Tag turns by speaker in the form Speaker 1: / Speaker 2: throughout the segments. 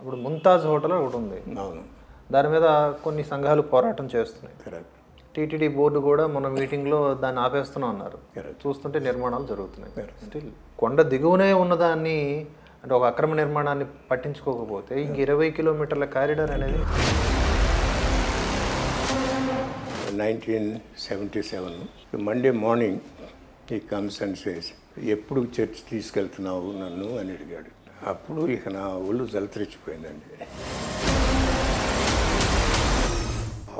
Speaker 1: అప్పుడు ముంతాజ్ హోటల్ ఒకటి ఉంది.
Speaker 2: అవును,
Speaker 1: దాని మీద కొన్ని సంఘాలు పోరాటం చేస్తున్నాయి.
Speaker 2: కరెక్ట్.
Speaker 1: టీటీడీ బోర్డు కూడా మన మీటింగ్లో దాన్ని ఆపేస్తున్నాం అన్నారు.
Speaker 2: Correct.
Speaker 1: చూస్తుంటే నిర్మాణాలు జరుగుతున్నాయి. స్టిల్ కొండ దిగువనే ఉన్నదాన్ని అంటే ఒక అక్రమ నిర్మాణాన్ని పట్టించుకోకపోతే ఇంక 20 కిలోమీటర్ల కారిడార్ అనేది
Speaker 2: 1977 Monday morning he comes and says, ఎప్పుడు చర్చ్ తీసుకెళ్తున్నావు నన్ను అని అడిగాడు. అప్పుడు ఇక నా ఒళ్ళు జలతరిచిపోయిందండి.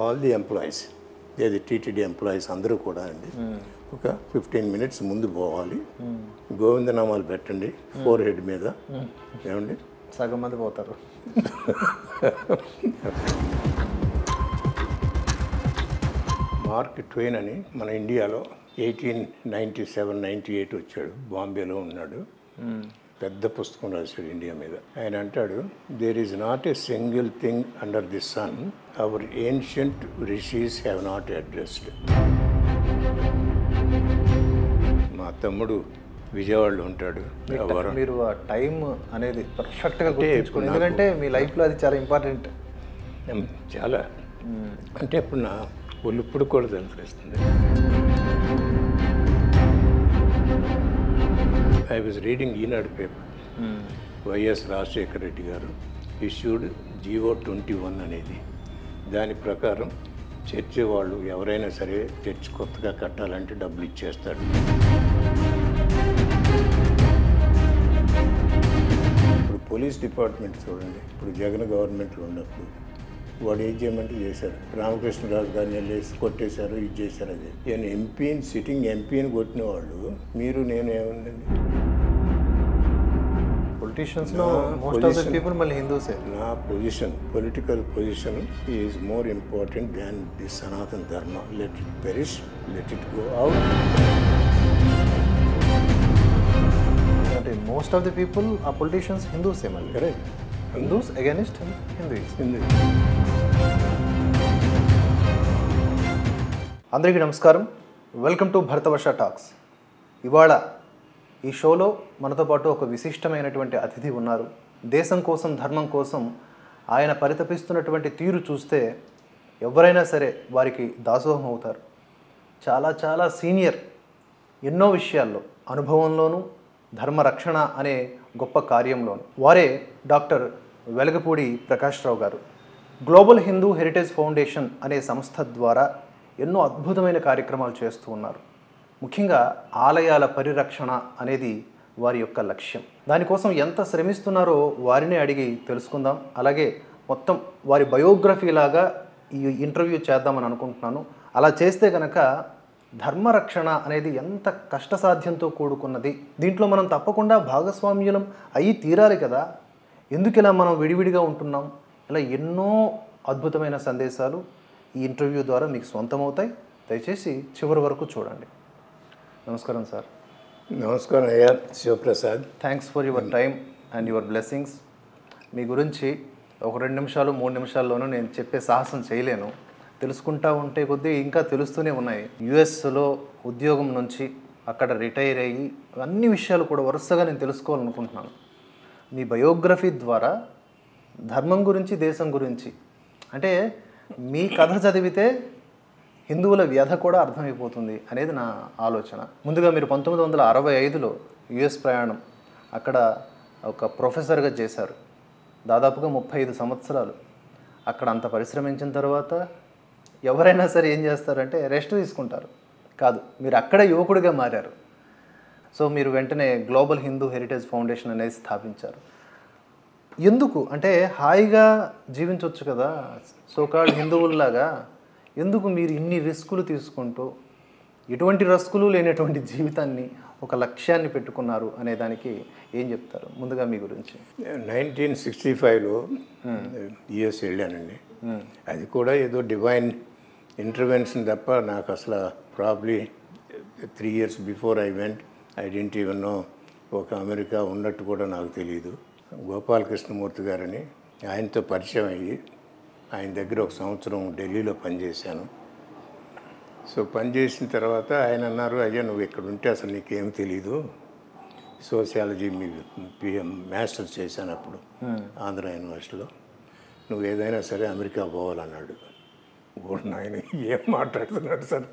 Speaker 2: ఆల్ ది ఎంప్లాయీస్, ఏది టీటీడీ ఎంప్లాయీస్ అందరూ కూడా అండి ఒక 15 minutes ముందు పోవాలి, గోవిందనామాలు పెట్టండి ఫోర్ హెడ్ మీద. ఏమండి,
Speaker 1: సగం మంది పోతారు.
Speaker 2: మార్క్ ట్వెయిన్ అని మన ఇండియాలో 1897-98 వచ్చాడు, బాంబేలో ఉన్నాడు. పెద్ద పుస్తకం రాశాడు ఇండియా మీద. ఆయన అంటాడు, there is not a single thing under the sun our ancient rishis have not addressed. మా తమ్ముడు విజయవాడలో ఉంటాడు.
Speaker 1: మీరు ఆ టైం అనేది పర్ఫెక్ట్గా గుర్తుంచుకోండి, ఎందుకంటే మీ లైఫ్లో అది చాలా ఇంపార్టెంట్.
Speaker 2: చాలా అంటే ఇప్పుడు నా ఒళ్ళు ఇప్పుడు కూడా తెలిసిస్తుంది. I was reading Eenadu paper. YS Rajasekhara Reddy garu issued GO-21 అనేది. దాని ప్రకారం చర్చి వాళ్ళు ఎవరైనా సరే చర్చ్ కొత్తగా కట్టాలంటే డబ్బులు ఇచ్చేస్తాడు. ఇప్పుడు పోలీస్ డిపార్ట్మెంట్ చూడండి, ఇప్పుడు జగన్ గవర్నమెంట్లో ఉన్నప్పుడు వాడు ఏం చేయమంటే చేశారు. రామకృష్ణరాజు గారిని వెళ్ళేసి కొట్టేశారు, ఇది చేశారు. అది నేను ఎంపీని, సిట్టింగ్ ఎంపీని కొట్టిన వాళ్ళు మీరు, నేను ఏముందండి.
Speaker 1: పొలిటీషియన్స్లో మోస్ట్ ఆఫ్ ద పీపుల్ మళ్ళీ హిందూసే.
Speaker 2: నా position, political position is more important than the సనాతన ధర్మ. Let it perish, let it go out.
Speaker 1: అంటే మోస్ట్ ఆఫ్ ది పీపుల్ ఆ పొలిటీషియన్స్ హిందూసే మళ్ళీ.
Speaker 2: కరెక్ట్.
Speaker 1: Hindus against Hindus. అందరికీ నమస్కారం, వెల్కమ్ టు భరతవర్ష టాక్స్. ఇవాళ ఈ షోలో మనతో పాటు ఒక విశిష్టమైనటువంటి అతిథి ఉన్నారు. దేశం కోసం, ధర్మం కోసం ఆయన పరితపిస్తున్నటువంటి తీరు చూస్తే ఎవరైనా సరే వారికి దాసోహం అవుతారు. చాలా చాలా సీనియర్, ఎన్నో విషయాల్లో అనుభవంలోనూ ధర్మరక్షణ అనే గొప్ప కార్యంలోను. వారే డాక్టర్ వెలగపూడి ప్రకాశ్రావు గారు. గ్లోబల్ హిందూ హెరిటేజ్ ఫౌండేషన్ అనే సంస్థ ద్వారా ఎన్నో అద్భుతమైన కార్యక్రమాలు చేస్తూ ఉన్నారు. ముఖ్యంగా ఆలయాల పరిరక్షణ అనేది వారి యొక్క లక్ష్యం. దానికోసం ఎంత శ్రమిస్తున్నారో వారిని అడిగి తెలుసుకుందాం. అలాగే మొత్తం వారి బయోగ్రఫీ లాగా ఈ ఇంటర్వ్యూ చేద్దామని అనుకుంటున్నాను. అలా చేస్తే కనుక ధర్మరక్షణ అనేది ఎంత కష్టసాధ్యంతో కూడుకున్నది, దీంట్లో మనం తప్పకుండా భాగస్వామ్యులం అయ్యి తీరాలి కదా, ఎందుకు ఇలా మనం విడివిడిగా ఉంటున్నాం, ఇలా ఎన్నో అద్భుతమైన సందేశాలు ఈ ఇంటర్వ్యూ ద్వారా మీకు సొంతమవుతాయి. దయచేసి చివరి వరకు చూడండి. నమస్కారం సార్.
Speaker 2: నమస్కారం అయ్యా Sivaprasad.
Speaker 1: Thanks for your time and your blessings. మీ గురించి ఒక 2 నిమిషాలు 3 నిమిషాల్లోనూ నేను చెప్పే సాహసం చేయలేను. తెలుసుకుంటా ఉంటే కొద్దీ ఇంకా తెలుస్తూనే ఉన్నాయి. యుఎస్లో ఉద్యోగం నుంచి అక్కడ రిటైర్ అయ్యి అన్ని విషయాలు కూడా వరుసగా నేను తెలుసుకోవాలనుకుంటున్నాను. మీ బయోగ్రఫీ ద్వారా ధర్మం గురించి, దేశం గురించి, అంటే మీ కథ చదివితే హిందువుల వ్యధ కూడా అర్థమైపోతుంది అనేది నా ఆలోచన. ముందుగా మీరు 1965లో యుఎస్ ప్రయాణం, అక్కడ ఒక ప్రొఫెసర్గా చేశారు. దాదాపుగా 35 సంవత్సరాలు అక్కడ అంత పరిశ్రమించిన తర్వాత ఎవరైనా సరే ఏం చేస్తారంటే రెస్ట్ తీసుకుంటారు. కాదు, మీరు అక్కడే యువకుడిగా మారారు. సో మీరు వెంటనే గ్లోబల్ హిందూ హెరిటేజ్ ఫౌండేషన్ అనేది స్థాపించారు. ఎందుకు అంటే హాయిగా జీవించవచ్చు కదా సోకాల్డ్ హిందువుల్లాగా, ఎందుకు మీరు ఇన్ని రిస్కులు తీసుకుంటూ ఎటువంటి రిస్కులు లేనటువంటి జీవితాన్ని, ఒక లక్ష్యాన్ని పెట్టుకున్నారు అనే దానికి ఏం చెప్తారు? ముందుగా మీ గురించి.
Speaker 2: 1965లో యుఎస్ వెళ్ళానండి. అది కూడా ఏదో డివైన్ ఇంటర్వెన్షన్ తప్ప నాకు అసలు probably 3 years before I went I didn't even know ఒక అమెరికా ఉన్నట్టు కూడా నాకు తెలియదు. గోపాలకృష్ణమూర్తి గారని ఆయనతో పరిచయం అయ్యి ఆయన దగ్గర 1 సంవత్సరం ఢిల్లీలో పనిచేశాను. సో పనిచేసిన తర్వాత ఆయన అన్నారు, అయ్యా నువ్వు ఇక్కడ ఉంటే అసలు నీకేం తెలీదు, సోషియాలజీ మాస్టర్స్ చేశాను అప్పుడు ఆంధ్ర యూనివర్సిటీలో. నువ్వు ఏదైనా సరే అమెరికా పోవాలన్నాడు. నాయన ఏం మాట్లాడుతున్నాడు సార్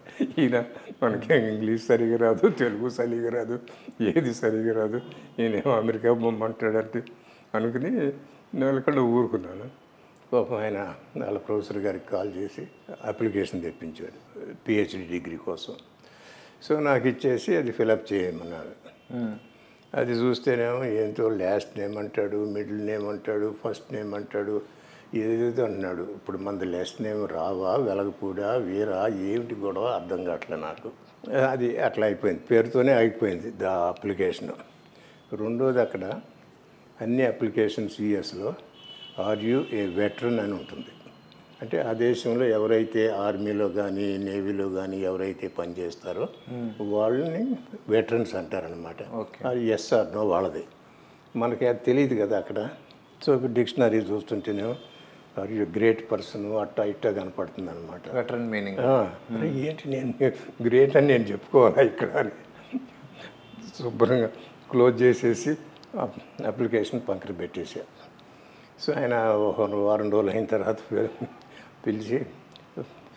Speaker 2: ఈయన, మనకి ఇంగ్లీష్ సరిగా రాదు, తెలుగు సరిగా రాదు, ఏది సరిగా రాదు, నేనేమో అమెరికా పోమంటాడంటే అనుకుని నేను ఊరుకున్నాను. పాపం ఆయన వాళ్ళ ప్రొఫెసర్ గారికి కాల్ చేసి అప్లికేషన్ తెప్పించాడు పిహెచ్డి డిగ్రీ కోసం. సో నాకు ఇచ్చేసి అది ఫిలప్ చేయమన్నారు. అది చూస్తేనేమో ఏంటో లాస్ట్ నేమ్ అంటాడు, మిడిల్ నేమ్ అంటాడు, ఫస్ట్ నేమ్ అంటాడు, ఏదేదో అంటున్నాడు. ఇప్పుడు మనది లాస్ట్ నేమ్ రావా, వెలగపూడా, వీరా, ఏమిటి గొడవ అర్థం కావట్లే నాకు. అది అట్లా అయిపోయింది, పేరుతోనే అయిపోయింది దా అప్లికేషన్. రెండోది అక్కడ అన్ని అప్లికేషన్స్ యూఎస్లో ఆర్ యూ ఏ వెటరన్ అని ఉంటుంది. అంటే ఆ దేశంలో ఎవరైతే ఆర్మీలో కానీ నేవీలో కానీ ఎవరైతే పనిచేస్తారో వాళ్ళని వెటరన్స్ అంటారనమాట. అది ఎస్ ఆర్ నో వాళ్ళది. మనకి అది తెలియదు కదా అక్కడ. సో డిక్షనరీ చూస్తుంటేనే ఆర్ యూ గ్రేట్ పర్సన్ అట్టా ఇట్టా కనపడుతుంది అనమాట.
Speaker 1: వెటరన్ మీనింగ్
Speaker 2: ఏంటి నేను గ్రేట్ అని నేను చెప్పుకోవాలా ఇక్కడ అని శుభ్రంగా క్లోజ్ చేసేసి అప్లికేషన్ పక్కన పెట్టేసా. సో ఆయన ఒక వారం రోజులు అయిన తర్వాత పిలిచి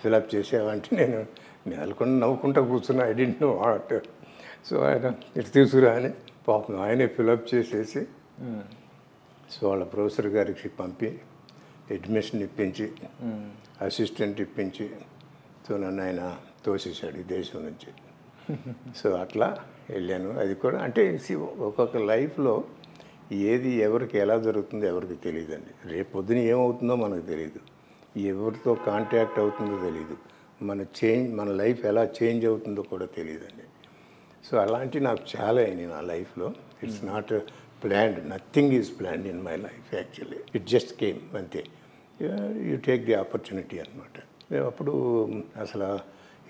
Speaker 2: ఫిలప్ చేసావంటే నేను నెలకొని నవ్వుకుంటా కూర్చున్నా. I don't know what. So ఆయన ఇటు తీసుకురా అని పాపం ఆయనే ఫిలప్ చేసేసి సో వాళ్ళ ప్రొఫెసర్ గారికి పంపి అడ్మిషన్ ఇప్పించి అసిస్టెంట్ ఇప్పించి సో నన్ను ఆయన తోసేశాడు ఈ దేశం నుంచి. సో అట్లా వెళ్ళాను. అది కూడా అంటే ఒక్కొక్క లైఫ్లో ఏది ఎవరికి ఎలా జరుగుతుందో ఎవరికి తెలియదండి. రేపు పొద్దున ఏమవుతుందో మనకు తెలియదు, ఎవరితో కాంటాక్ట్ అవుతుందో తెలియదు, మన లైఫ్ ఎలా చేంజ్ అవుతుందో కూడా తెలియదండి. సో అలాంటివి నాకు చాలా అయినాయి నా లైఫ్లో. It's not planned, nothing is planned in my life actually. It just came అంతే. యూ టేక్ ది ఆపర్చునిటీ అనమాట. అప్పుడు అసలు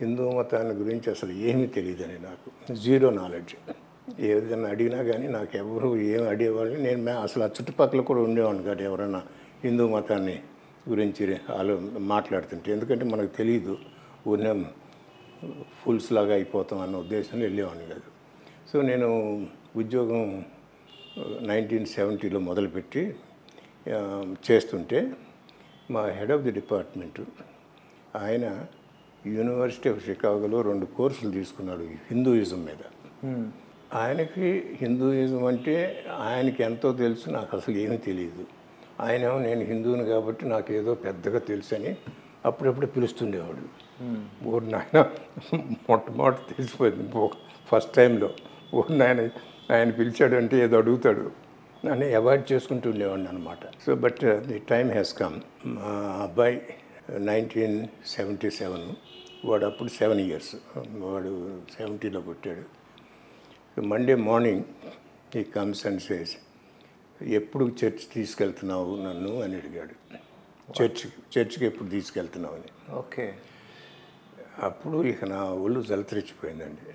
Speaker 2: హిందూ మతాన్ని గురించి అసలు ఏమీ తెలియదని నాకు, జీరో నాలెడ్జ్. ఏదైనా అడిగినా కానీ నాకు ఎవరు ఏం అడిగేవాళ్ళు నేను అసలు ఆ చుట్టుపక్కల కూడా ఉండేవాడిని కాదు ఎవరైనా హిందూ మతాన్ని గురించి వాళ్ళు మాట్లాడుతుంటే. ఎందుకంటే మనకు తెలియదు, ఉన్న ఫుల్స్ లాగా అయిపోతాం అన్న ఉద్దేశంలో వెళ్ళేవాడిని కాదు. సో నేను ఉద్యోగం 1970లో మొదలుపెట్టి చేస్తుంటే మా హెడ్ ఆఫ్ ది డిపార్ట్మెంటు ఆయన యూనివర్సిటీ ఆఫ్ షికాగోలో 2 కోర్సులు తీసుకున్నాడు హిందూయిజం మీద. ఆయనకి హిందూయిజం అంటే ఆయనకి ఎంతో తెలుసు, నాకు అసలు ఏమీ తెలియదు. ఆయనేమో నేను హిందువుని కాబట్టి నాకు ఏదో పెద్దగా తెలుసు అని అప్పుడప్పుడు పిలుస్తుండేవాడు. నాయన మొట్టమొదటి తెలిసిపోయింది ఫస్ట్ టైంలో. ఆయన పిలిచాడు అంటే ఏదో అడుగుతాడు, నన్ను అవాయిడ్ చేసుకుంటూ ఉండేవాడిని అనమాట. So but the time has come. మా అబ్బాయి 1977, వాడు అప్పుడు 7 years, వాడు 70లో పుట్టాడు. Monday morning he comes and says, ఎప్పుడు చర్చ్ తీసుకెళ్తున్నావు నన్ను అని అడిగాడు. చర్చ్కి ఎప్పుడు తీసుకెళ్తున్నావు అని.
Speaker 1: ఓకే.
Speaker 2: అప్పుడు ఇక నా ఒళ్ళు జలతరిచిపోయిందండి.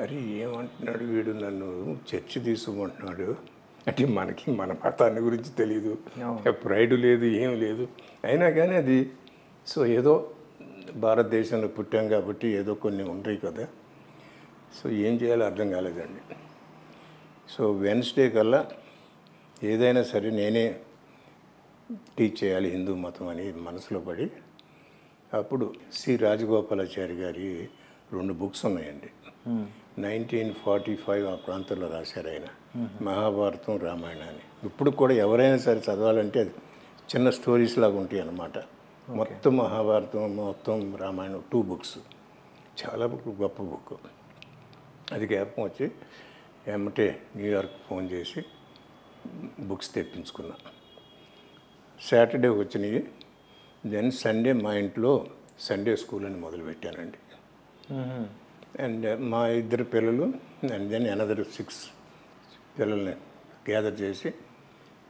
Speaker 2: అరే ఏమంటున్నాడు వీడు, నన్ను చర్చి తీసుకోమంటున్నాడు అంటే మనకి మన మతాన్ని గురించి తెలియదు, ప్రైడ్ లేదు, ఏం లేదు. అయినా కానీ అది సో ఏదో భారతదేశంలో పుట్టాం కాబట్టి ఏదో కొన్ని ఉంటాయి కదా. సో ఏం చేయాలో అర్థం కాలేదండి. సో వెన్స్డే కల్లా ఏదైనా సరే నేనే టీచ్ చేయాలి హిందూ మతం అని మనసులో పడి, అప్పుడు సి రాజగోపాలాచారి గారి 2 books ఉన్నాయండి. 1945 ఆ ప్రాంతంలో రాశారు ఆయన, మహాభారతం, రామాయణాన్ని. ఇప్పుడు కూడా ఎవరైనా సరే చదవాలంటే అది చిన్న స్టోరీస్ లాగా ఉంటాయి అన్నమాట. మొత్తం మహాభారతం, మొత్తం రామాయణం 2 books, చాలా గొప్ప బుక్. అది జ్ఞాపకం వచ్చి ఏమంటే న్యూయార్క్ ఫోన్ చేసి బుక్స్ తెప్పించుకున్నా. సాటర్డే వచ్చినాయి. దెన్ సండే మా ఇంట్లో సండే స్కూల్ అని మొదలుపెట్టానండి. అండ్ మా 2 పిల్లలు అండ్ దెన్ అనదర్ 6 పిల్లల్ని గ్యాదర్ చేసి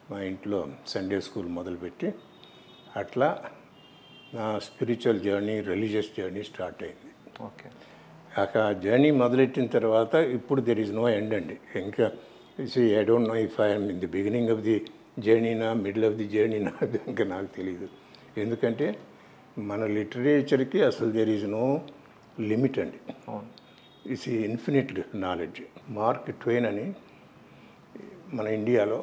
Speaker 2: మా ఇంట్లో సండే స్కూల్ మొదలుపెట్టి అట్లా నా spiritual journey, religious journey start అయింది.
Speaker 1: ఓకే.
Speaker 2: ఆ జర్నీ మొదలెట్టిన తర్వాత ఇప్పుడు దెర్ ఈజ్ నో ఎండ్ అండి. ఇంకా I don't know if I'm in the beginning of the జర్నీనా, మిడిల్ ఆఫ్ ది జర్నీనా, ఇంకా నాకు తెలియదు. ఎందుకంటే మన లిటరేచర్కి అసలు దెర్ ఈజ్ నో లిమిట్ అండి. It's infinite knowledge. Mark Twain అని మన ఇండియాలో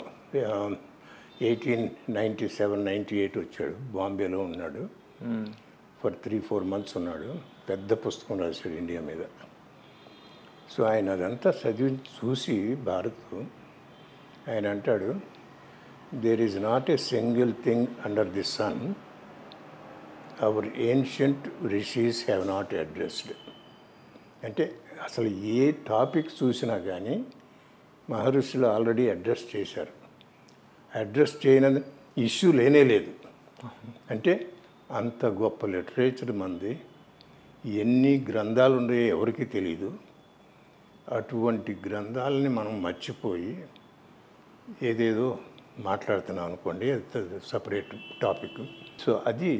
Speaker 2: 1897-98 వచ్చాడు. బాంబేలో ఉన్నాడు. ఫర్ 3-4 months ఉన్నాడు. పెద్ద పుస్తకం రాశాడు ఇండియా మీద. సో ఆయన అదంతా చదివి చూసి భారత్ ఆయన అంటాడు, there is not a single thing under the sun our ancient rishis have not addressed. అంటే అసలు ఏ టాపిక్ చూసినా కానీ మహర్షులు ఆల్రెడీ అడ్రస్ చేశారు. అడ్రస్ చేయని ఇష్యూ లేనే లేదు. అంటే అంత గొప్ప లిటరేచర్ మంది, ఎన్ని గ్రంథాలు ఉన్నాయో ఎవరికి తెలియదు. అటువంటి గ్రంథాలని మనం మర్చిపోయి ఏదేదో మాట్లాడుతున్నాం అనుకోండి, సపరేట్ టాపిక్. సో అది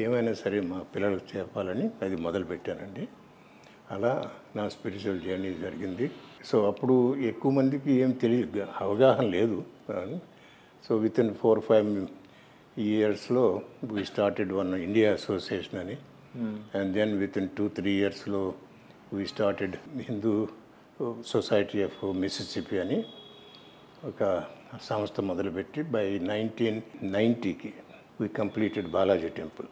Speaker 2: ఏమైనా సరే మా పిల్లలకు చెప్పాలని అది మొదలుపెట్టానండి. అలా నా స్పిరిచువల్ జర్నీ జరిగింది. సో అప్పుడు ఎక్కువ మందికి ఏం తెలియదు, అవగాహన లేదు. సో వితిన్ 4-5 yearsలో we started one India association అని. అండ్ దెన్ వితిన్ 2-3 yearsలో we started Hindu society of Mississippi అని ఒక సంస్థ మొదలుపెట్టి బై 1990కి we completed Balaji temple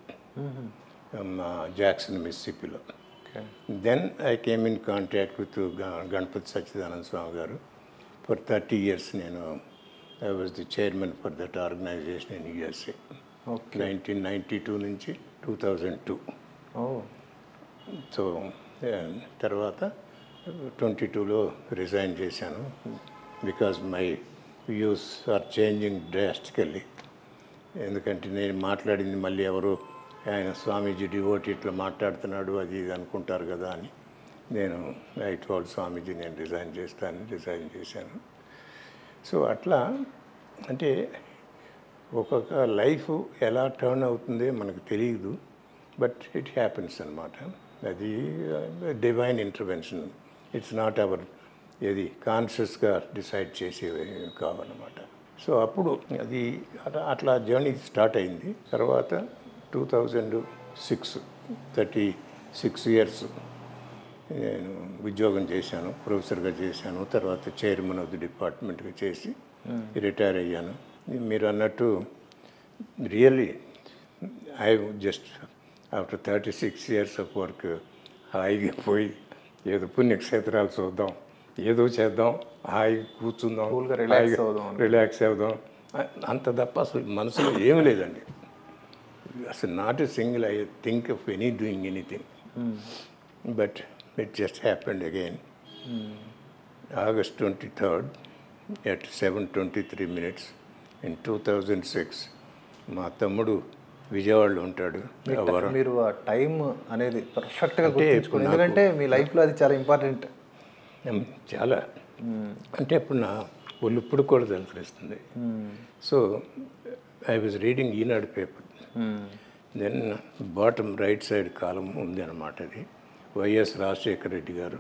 Speaker 2: Jackson మిసిసిపిలో. Then I came in contact with Ganapathi Sachchidananda Swamy garu. For 30 years నేను I was the chairman for that organisation in USA. 1992 నుంచి 2002. So తర్వాత 22లో రిజైన్ చేశాను. Because my views are changing drastically. ఎందుకంటే నేను మాట్లాడింది మళ్ళీ ఎవరు ఆయన స్వామీజీ డివోటీ ఇట్లా మాట్లాడుతున్నాడు అది ఇది అనుకుంటారు కదా అని నేను ఐ టోల్డ్ స్వామీజీ నేను రిజైన్ చేశాను. సో అట్లా అంటే ఒక్కొక్క లైఫ్ ఎలా టర్న్ అవుతుందో మనకు తెలియదు, బట్ ఇట్ హ్యాపెన్స్ అనమాట. అది divine intervention. It's not our ఏది కాన్షియస్గా డిసైడ్ చేసేవి కావన్నమాట. సో అప్పుడు అది అట్లా జర్నీ స్టార్ట్ అయింది. తర్వాత 2006 36 years నేను ఉద్యోగం చేశాను, ప్రొఫెసర్గా చేశాను. తర్వాత చైర్మన్ ఆఫ్ ది డిపార్ట్మెంట్గా చేసి రిటైర్ అయ్యాను. మీరు అన్నట్టు really I just after 36 years of work హాయిగా పోయి ఏదో పుణ్యక్షేత్రాలు చూద్దాం, ఏదో చేద్దాం, హాయిగా కూర్చుందాం, రిలాక్స్ అవుదాం అంత తప్ప అసలు మనసులో ఏమీ లేదండి. అసలు not a single I think of doing anything. But it just happened again. August 23rd at 7:23 in 2006 మా తమ్ముడు విజయవాడలో ఉంటాడు.
Speaker 1: మీరు ఆ టైం అనేది పర్ఫెక్ట్గా గుర్తుంచుకోండి, ఎందుకంటే మీ లైఫ్లో అది చాలా ఇంపార్టెంట్.
Speaker 2: చాలా అంటే ఇప్పుడు నా ఒళ్ళు ఇప్పుడు కూడా తెలుస్తుంది. So I was reading Eenadu paper. Then bottom right side column ఉంది అన్నమాట. అది YS Rajasekhara Reddy garu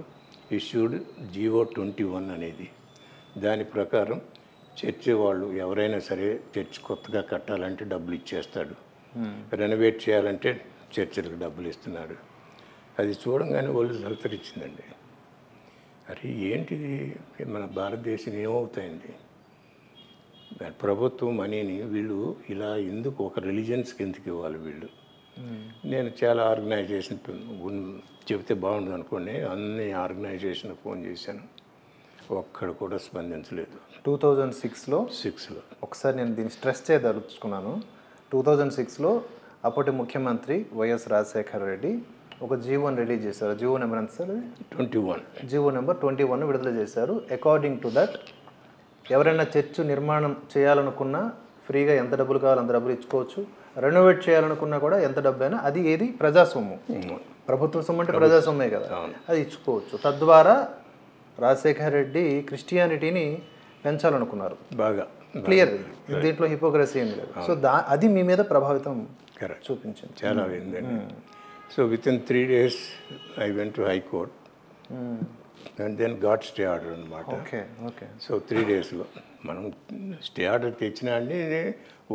Speaker 2: issued GO-21 అనేది. దాని ప్రకారం చర్చి వాళ్ళు ఎవరైనా సరే చర్చి కొత్తగా కట్టాలంటే డబ్బులు ఇచ్చేస్తాడు, రెనోవేట్ చేయాలంటే చర్చిలకు డబ్బులు ఇస్తున్నాడు. అది చూడంగానే వాళ్ళు సలతరిచ్చిందండి. అరే ఏంటిది, మన భారతదేశం ఏమవుతాయండి, ప్రభుత్వం మనీని వీళ్ళు ఇలా ఎందుకు ఒక రిలీజియన్స్కి ఎందుకు ఇవ్వాలి వీళ్ళు. నేను చాలా ఆర్గనైజేషన్ చెబితే బాగుండదు అనుకోండి, అన్ని ఆర్గనైజేషన్ ఫోన్ చేశాను, ఒక్కడు కూడా స్పందించలేదు.
Speaker 1: 2006లో ఒకసారి నేను దీన్ని స్ట్రెస్ చేయదలుచుకున్నాను. 2006లో అప్పటి ముఖ్యమంత్రి వైఎస్ రాజశేఖర రెడ్డి ఒక జీవోని రిలీజ్ చేశారు. జీవో నెంబర్ ఎంత సార్?
Speaker 2: 21.
Speaker 1: జీవో నెంబర్ 21 విడుదల చేశారు. అకార్డింగ్ టు దట్ ఎవరైనా చర్చ్ నిర్మాణం చేయాలనుకున్నా ఫ్రీగా ఎంత డబ్బులు కావాలో అంత డబ్బులు ఇచ్చుకోవచ్చు, రెనోవేట్ చేయాలనుకున్నా కూడా ఎంత డబ్బు అయినా, అది ఏది ప్రజాస్వామ్యం, ప్రభుత్వ సొమ్ము అంటే ప్రజాస్వామ్యమే కదా, అది ఇచ్చుకోవచ్చు. తద్వారా రాజశేఖర రెడ్డి క్రిస్టియానిటీని పెంచాలనుకున్నారు.
Speaker 2: బాగా
Speaker 1: క్లియర్, దీంట్లో హిపోక్రసీ ఏం లేదు. సో అది మీ మీద ప్రభావితం చూపించింది
Speaker 2: చాలా అయిందండి. సో విత్ ఇన్ 3 days I went to high court and then got stay order అనమాట.
Speaker 1: ఓకే.
Speaker 2: సో 3 daysలో మనం స్టే ఆర్డర్ తెచ్చినా అండి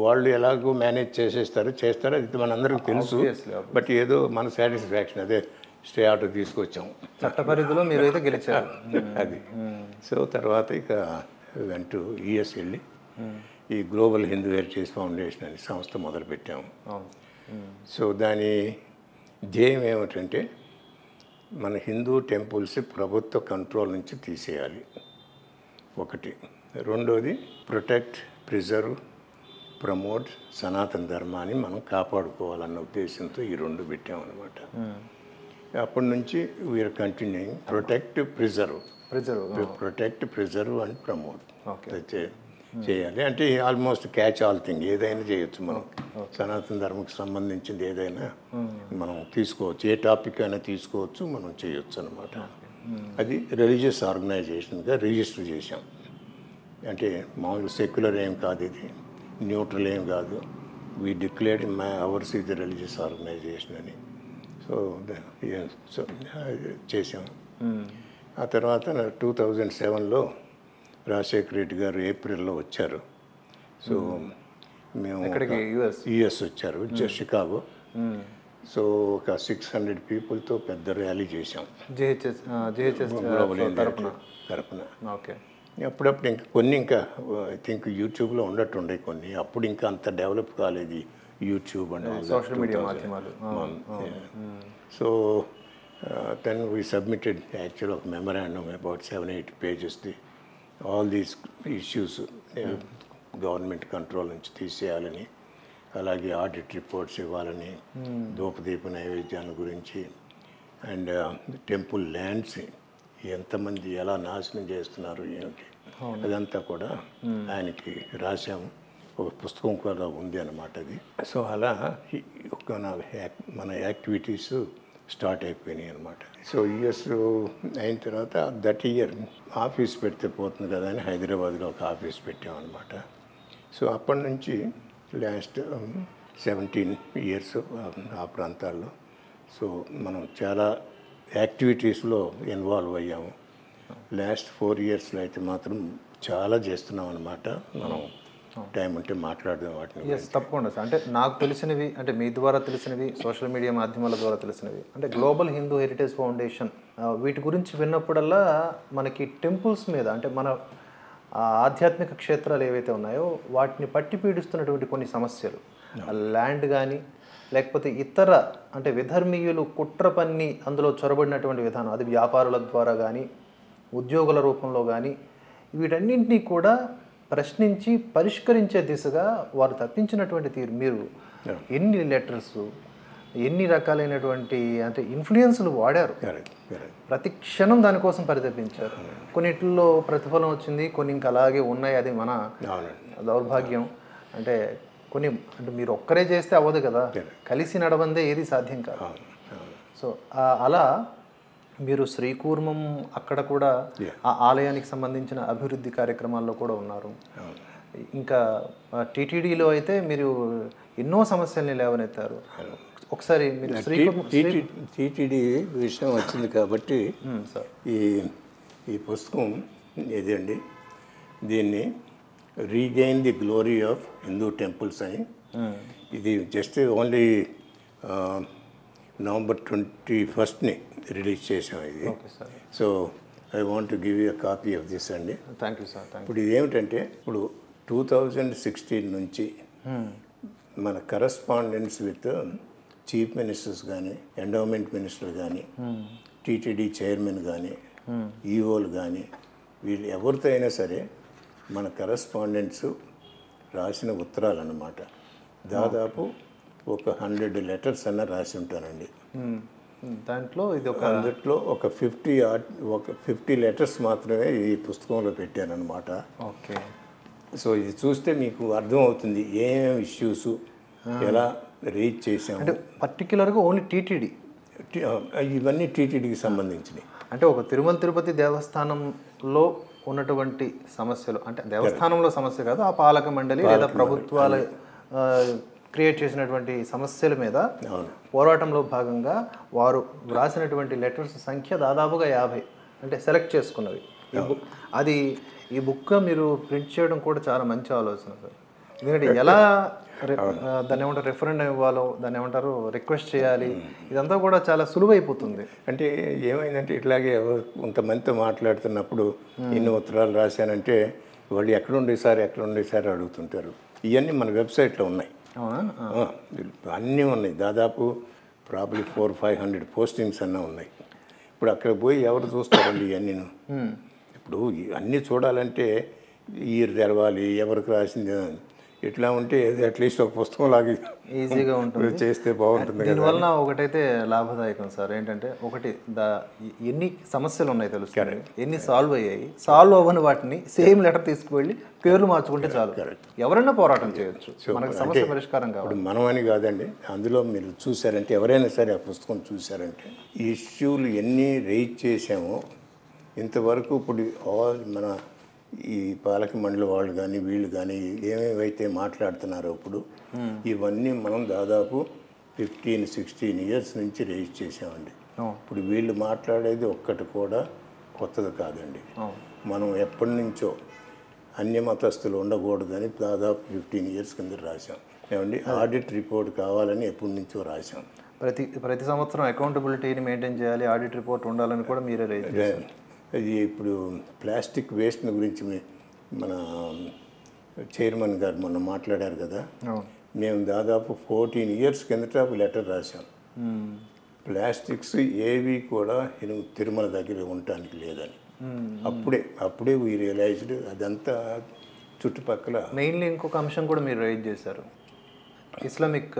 Speaker 2: వాళ్ళు ఎలాగో మేనేజ్ చేస్తారు, అది మనందరికీ తెలుసు. బట్ ఏదో మన సాటిస్ఫాక్షన్, అదే స్టే ఆర్డర్ తీసుకొచ్చాము,
Speaker 1: చట్ట పరిధిలో మీరైతే గెలిచారు.
Speaker 2: అది. సో తర్వాత ఇక వెంట యుఎస్ వెళ్ళి ఈ గ్లోబల్ హిందూ హెరిటేజ్ ఫౌండేషన్ అనే సంస్థ మొదలుపెట్టాము. సో దాని ధ్యేయం ఏమిటంటే మన హిందూ టెంపుల్స్ ప్రభుత్వ కంట్రోల్ నుంచి తీసేయాలి ఒకటి. రెండోది ప్రొటెక్ట్, ప్రిజర్వ్, ప్రమోట్ సనాతన ధర్మాన్ని మనం కాపాడుకోవాలన్న ఉద్దేశంతో ఈ రెండు పెట్టామన్నమాట. అప్పటి నుంచి we are continuing protect, preserve and promote చేయాలి. అంటే ఆల్మోస్ట్ క్యాచ్ ఆల్ థింగ్, ఏదైనా చేయొచ్చు మనం. సనాతన ధర్మకు సంబంధించింది ఏదైనా మనం తీసుకోవచ్చు, ఏ టాపిక్ అయినా తీసుకోవచ్చు, మనం చేయొచ్చు అనమాట. అది రిలీజియస్ ఆర్గనైజేషన్గా రిజిస్టర్ చేశాం. అంటే మామూలు సెక్యులర్ ఏం కాదు, ఇది న్యూట్రల్ ఏం కాదు. We declared ours is the religious organisation అని. సో చేసాం. ఆ తర్వాత 2007లో రాజశేఖర రెడ్డి గారు ఏప్రిల్లో వచ్చారు. సో మేము యుఎస్ వచ్చారు, షికాగో. సో ఒక 600 పీపుల్తో పెద్ద ర్యాలీ చేసాం తరపున. అప్పుడప్పుడు ఇంకా కొన్ని ఇంకా ఐ థింక్ యూట్యూబ్లో ఉండట్టుండే కొన్ని. అప్పుడు ఇంకా అంత డెవలప్ కాలేదు యూట్యూబ్ అండ్
Speaker 1: సోషల్ మీడియా మాధ్యమాలు.
Speaker 2: So then we submitted actual ఒక మెమరాండమ్ అబౌట్ 7-8 పేజెస్ది. All these issues government control నుంచి తీసేయాలని, అలాగే ఆడిట్ రిపోర్ట్స్ ఇవ్వాలని, ధూపదీప నైవేద్యాల గురించి, అండ్ టెంపుల్ ల్యాండ్స్ ఎంతమంది ఎలా నాశనం చేస్తున్నారు ఏమిటి అదంతా కూడా ఆయనకి రాశాము. ఒక పుస్తకం కూడా ఉంది అన్నమాట అది. సో అలా మన యాక్టివిటీస్ స్టార్ట్ అయిపోయినాయి అనమాట. సో యుఎస్ అయిన తర్వాత దట్ ఇయర్ ఆఫీస్ పెడితే పోతుంది కదా అని హైదరాబాద్లో ఒక ఆఫీస్ పెట్టామన్నమాట. సో అప్పటి నుంచి లాస్ట్ 17 years ఆ ప్రాంతాల్లో సో మనం చాలా యాక్టివిటీస్లో ఇన్వాల్వ్ అయ్యాము. లాస్ట్ 4 yearsలో అయితే మాత్రం చాలా చేస్తున్నాం అనమాట. మనం టైం ఉంటే మాట్లాడదాం వాటిని.
Speaker 1: తప్పకుండా సార్. అంటే నాకు తెలిసినవి, అంటే మీ ద్వారా తెలిసినవి, సోషల్ మీడియా మాధ్యమాల ద్వారా తెలిసినవి, అంటే గ్లోబల్ హిందూ హెరిటేజ్ ఫౌండేషన్ వీటి గురించి విన్నప్పుడల్లా మనకి టెంపుల్స్ మీద, అంటే మన ఆధ్యాత్మిక క్షేత్రాలు ఏవైతే ఉన్నాయో వాటిని పట్టి పీడిస్తున్నటువంటి కొన్ని సమస్యలు, ల్యాండ్ కానీ లేకపోతే ఇతర అంటే విధర్మీయులు కుట్ర పన్ని అందులో చొరబడినటువంటి విధానం, అది వ్యాపారుల ద్వారా కానీ ఉద్యోగుల రూపంలో కానీ, వీటన్నింటినీ కూడా ప్రశ్నించి పరిష్కరించే దిశగా వారు తప్పించినటువంటి తీరు. మీరు ఎన్ని లెటర్స్, ఎన్ని రకాలైనటువంటి అంటే ఇన్ఫ్లుయెన్స్లు వాడారు, ప్రతి క్షణం దానికోసం పరితపించారు. కొన్నిట్లో ప్రతిఫలం వచ్చింది, కొన్ని ఇంకా అలాగే ఉన్నాయి. అది మన దౌర్భాగ్యం. అంటే కొన్ని అంటే మీరు ఒక్కరే చేస్తే అవ్వదు కదా, కలిసి నడవందే ఏది సాధ్యం కాదు. సో అలా మీరు శ్రీకూర్మం అక్కడ కూడా ఆ ఆలయానికి సంబంధించిన అభివృద్ధి కార్యక్రమాల్లో కూడా ఉన్నారు. ఇంకా టీటీడీలో అయితే మీరు ఎన్నో సమస్యల్ని లేవనెత్తారు. ఒకసారి మీరు
Speaker 2: టీటీడీ విషయం వచ్చింది కాబట్టి ఈ పుస్తకం ఇదండి, దీన్ని regain the glory of Hindu temples అని. ఇది just only November 21st release చేసాం ఇది. So I want to give you a copy of this అండి.
Speaker 1: Thank you sir.
Speaker 2: ఇప్పుడు ఇది ఏమిటంటే, ఇప్పుడు 2016 నుంచి మన కరస్పాండెన్స్ విత్ చీఫ్ మినిస్టర్స్ కానీ, ఎండోమెంట్ మినిస్టర్ కానీ, టీటీడీ చైర్మన్ కానీ, ఈఓలు కానీ, వీళ్ళు ఎవరితో అయినా సరే మన కరస్పాండెంట్స్ రాసిన ఉత్తరాలు అన్నమాట. దాదాపు ఒక 100 letters అన్న రాసి ఉంటానండి.
Speaker 1: దాంట్లో ఇది
Speaker 2: అందులో ఒక 50 letters మాత్రమే ఈ పుస్తకంలో పెట్టానన్నమాట.
Speaker 1: ఓకే.
Speaker 2: సో ఇది చూస్తే మీకు అర్థమవుతుంది ఏమేమి ఇష్యూస్ ఎలా రీచ్ చేసాము.
Speaker 1: అంటే పర్టికులర్గా ఓన్లీ టీటీడీ,
Speaker 2: ఇవన్నీ టీటీడీకి సంబంధించినవి.
Speaker 1: అంటే ఒక తిరుమల తిరుపతి దేవస్థానంలో ఉన్నటువంటి సమస్యలు, అంటే దేవస్థానంలో సమస్య కాదు, ఆ పాలక మండలి లేదా ప్రభుత్వాలు క్రియేట్ చేసినటువంటి సమస్యల మీద పోరాటంలో భాగంగా వారు వ్రాసినటువంటి లెటర్స్ సంఖ్య దాదాపుగా 50, అంటే సెలెక్ట్ చేసుకున్నవి. అది ఈ బుక్ మీరు ప్రింట్ చేయడం కూడా చాలా మంచి ఆలోచన సార్. ఎందుకంటే ఎలా దాన్ని ఏమంటారు రెఫరెండం ఇవ్వాలో, దాన్ని ఏమంటారు రిక్వెస్ట్ చేయాలి, ఇదంతా కూడా చాలా సులువైపోతుంది.
Speaker 2: అంటే ఏమైందంటే ఇట్లాగే కొంతమందితో మాట్లాడుతున్నప్పుడు ఇన్ని ఉత్తరాలు రాశానంటే వాళ్ళు ఎక్కడ సార్ అడుగుతుంటారు. ఇవన్నీ మన వెబ్సైట్లో ఉన్నాయి. అన్నీ ఉన్నాయి. దాదాపు ప్రాబ్లీ 400-500 పోస్టింగ్స్ అన్నీ ఉన్నాయి. ఇప్పుడు అక్కడ పోయి ఎవరు చూస్తారండి ఇవన్నీ? ఇప్పుడు అన్నీ చూడాలంటే ఇయర్ తెరవాలి, ఎవరికి రాసింది ఇట్లా ఉంటే అట్లీస్ట్ ఒక పుస్తకం లాగా
Speaker 1: ఈజీగా ఉంటుంది,
Speaker 2: చేస్తే బాగుంటుంది.
Speaker 1: దీనివల్ల ఒకటైతే లాభదాయకం సార్ ఏంటంటే, ఒకటి ఎన్ని సమస్యలు ఉన్నాయి తెలుస్తుంది, ఎన్ని సాల్వ్ అయ్యాయి, సాల్వ్ అవ్వని వాటిని సేమ్ లెటర్ తీసుకువెళ్ళి పేర్లు మార్చుకుంటే చాలు, ఎవరైనా పోరాటం చేయొచ్చు, మనకు సమస్య పరిష్కారం కావాలి.
Speaker 2: ఇప్పుడు మనం అని కాదండి, అందులో మీరు చూసారంటే, ఎవరైనా సరే ఆ పుస్తకం చూసారంటే ఈ ఇష్యూలు ఎన్ని రైజ్ చేసామో ఇంతవరకు ఇప్పుడు మన ఈ పాలక మండలి వాళ్ళు కానీ వీళ్ళు కానీ ఏమేమైతే మాట్లాడుతున్నారో ఇప్పుడు ఇవన్నీ మనం దాదాపు 15-16 ఇయర్స్ నుంచి రైజ్ చేసామండి. ఇప్పుడు వీళ్ళు మాట్లాడేది ఒక్కటి కూడా కొత్తది కాదండి. మనం ఎప్పటి నుంచో అన్య మతస్థులు ఉండకూడదని దాదాపు 15 ఇయర్స్ కింద రాసాం. ఏమండి, ఆడిట్ రిపోర్ట్ కావాలని ఎప్పటి నుంచో రాసాం.
Speaker 1: ప్రతి సంవత్సరం అకౌంటబిలిటీని మెయింటైన్ చేయాలి, ఆడిట్ రిపోర్ట్ ఉండాలని కూడా మీరే రైజ్ చేశారు.
Speaker 2: అది ఇప్పుడు ప్లాస్టిక్ వేస్ట్ గురించి మన చైర్మన్ గారు మొన్న మాట్లాడారు కదా, మేము దాదాపు 14 ఇయర్స్ కిందట లెటర్ రాసాం. ప్లాస్టిక్స్ ఏవి కూడా తిరుమల దగ్గర ఉండటానికి లేదని. అప్పుడే వీ రియలైజ్డ్ అదంతా చుట్టుపక్కల.
Speaker 1: మెయిన్లీ ఇంకొక అంశం కూడా మీరు రైజ్ చేశారు, ఇస్లామిక్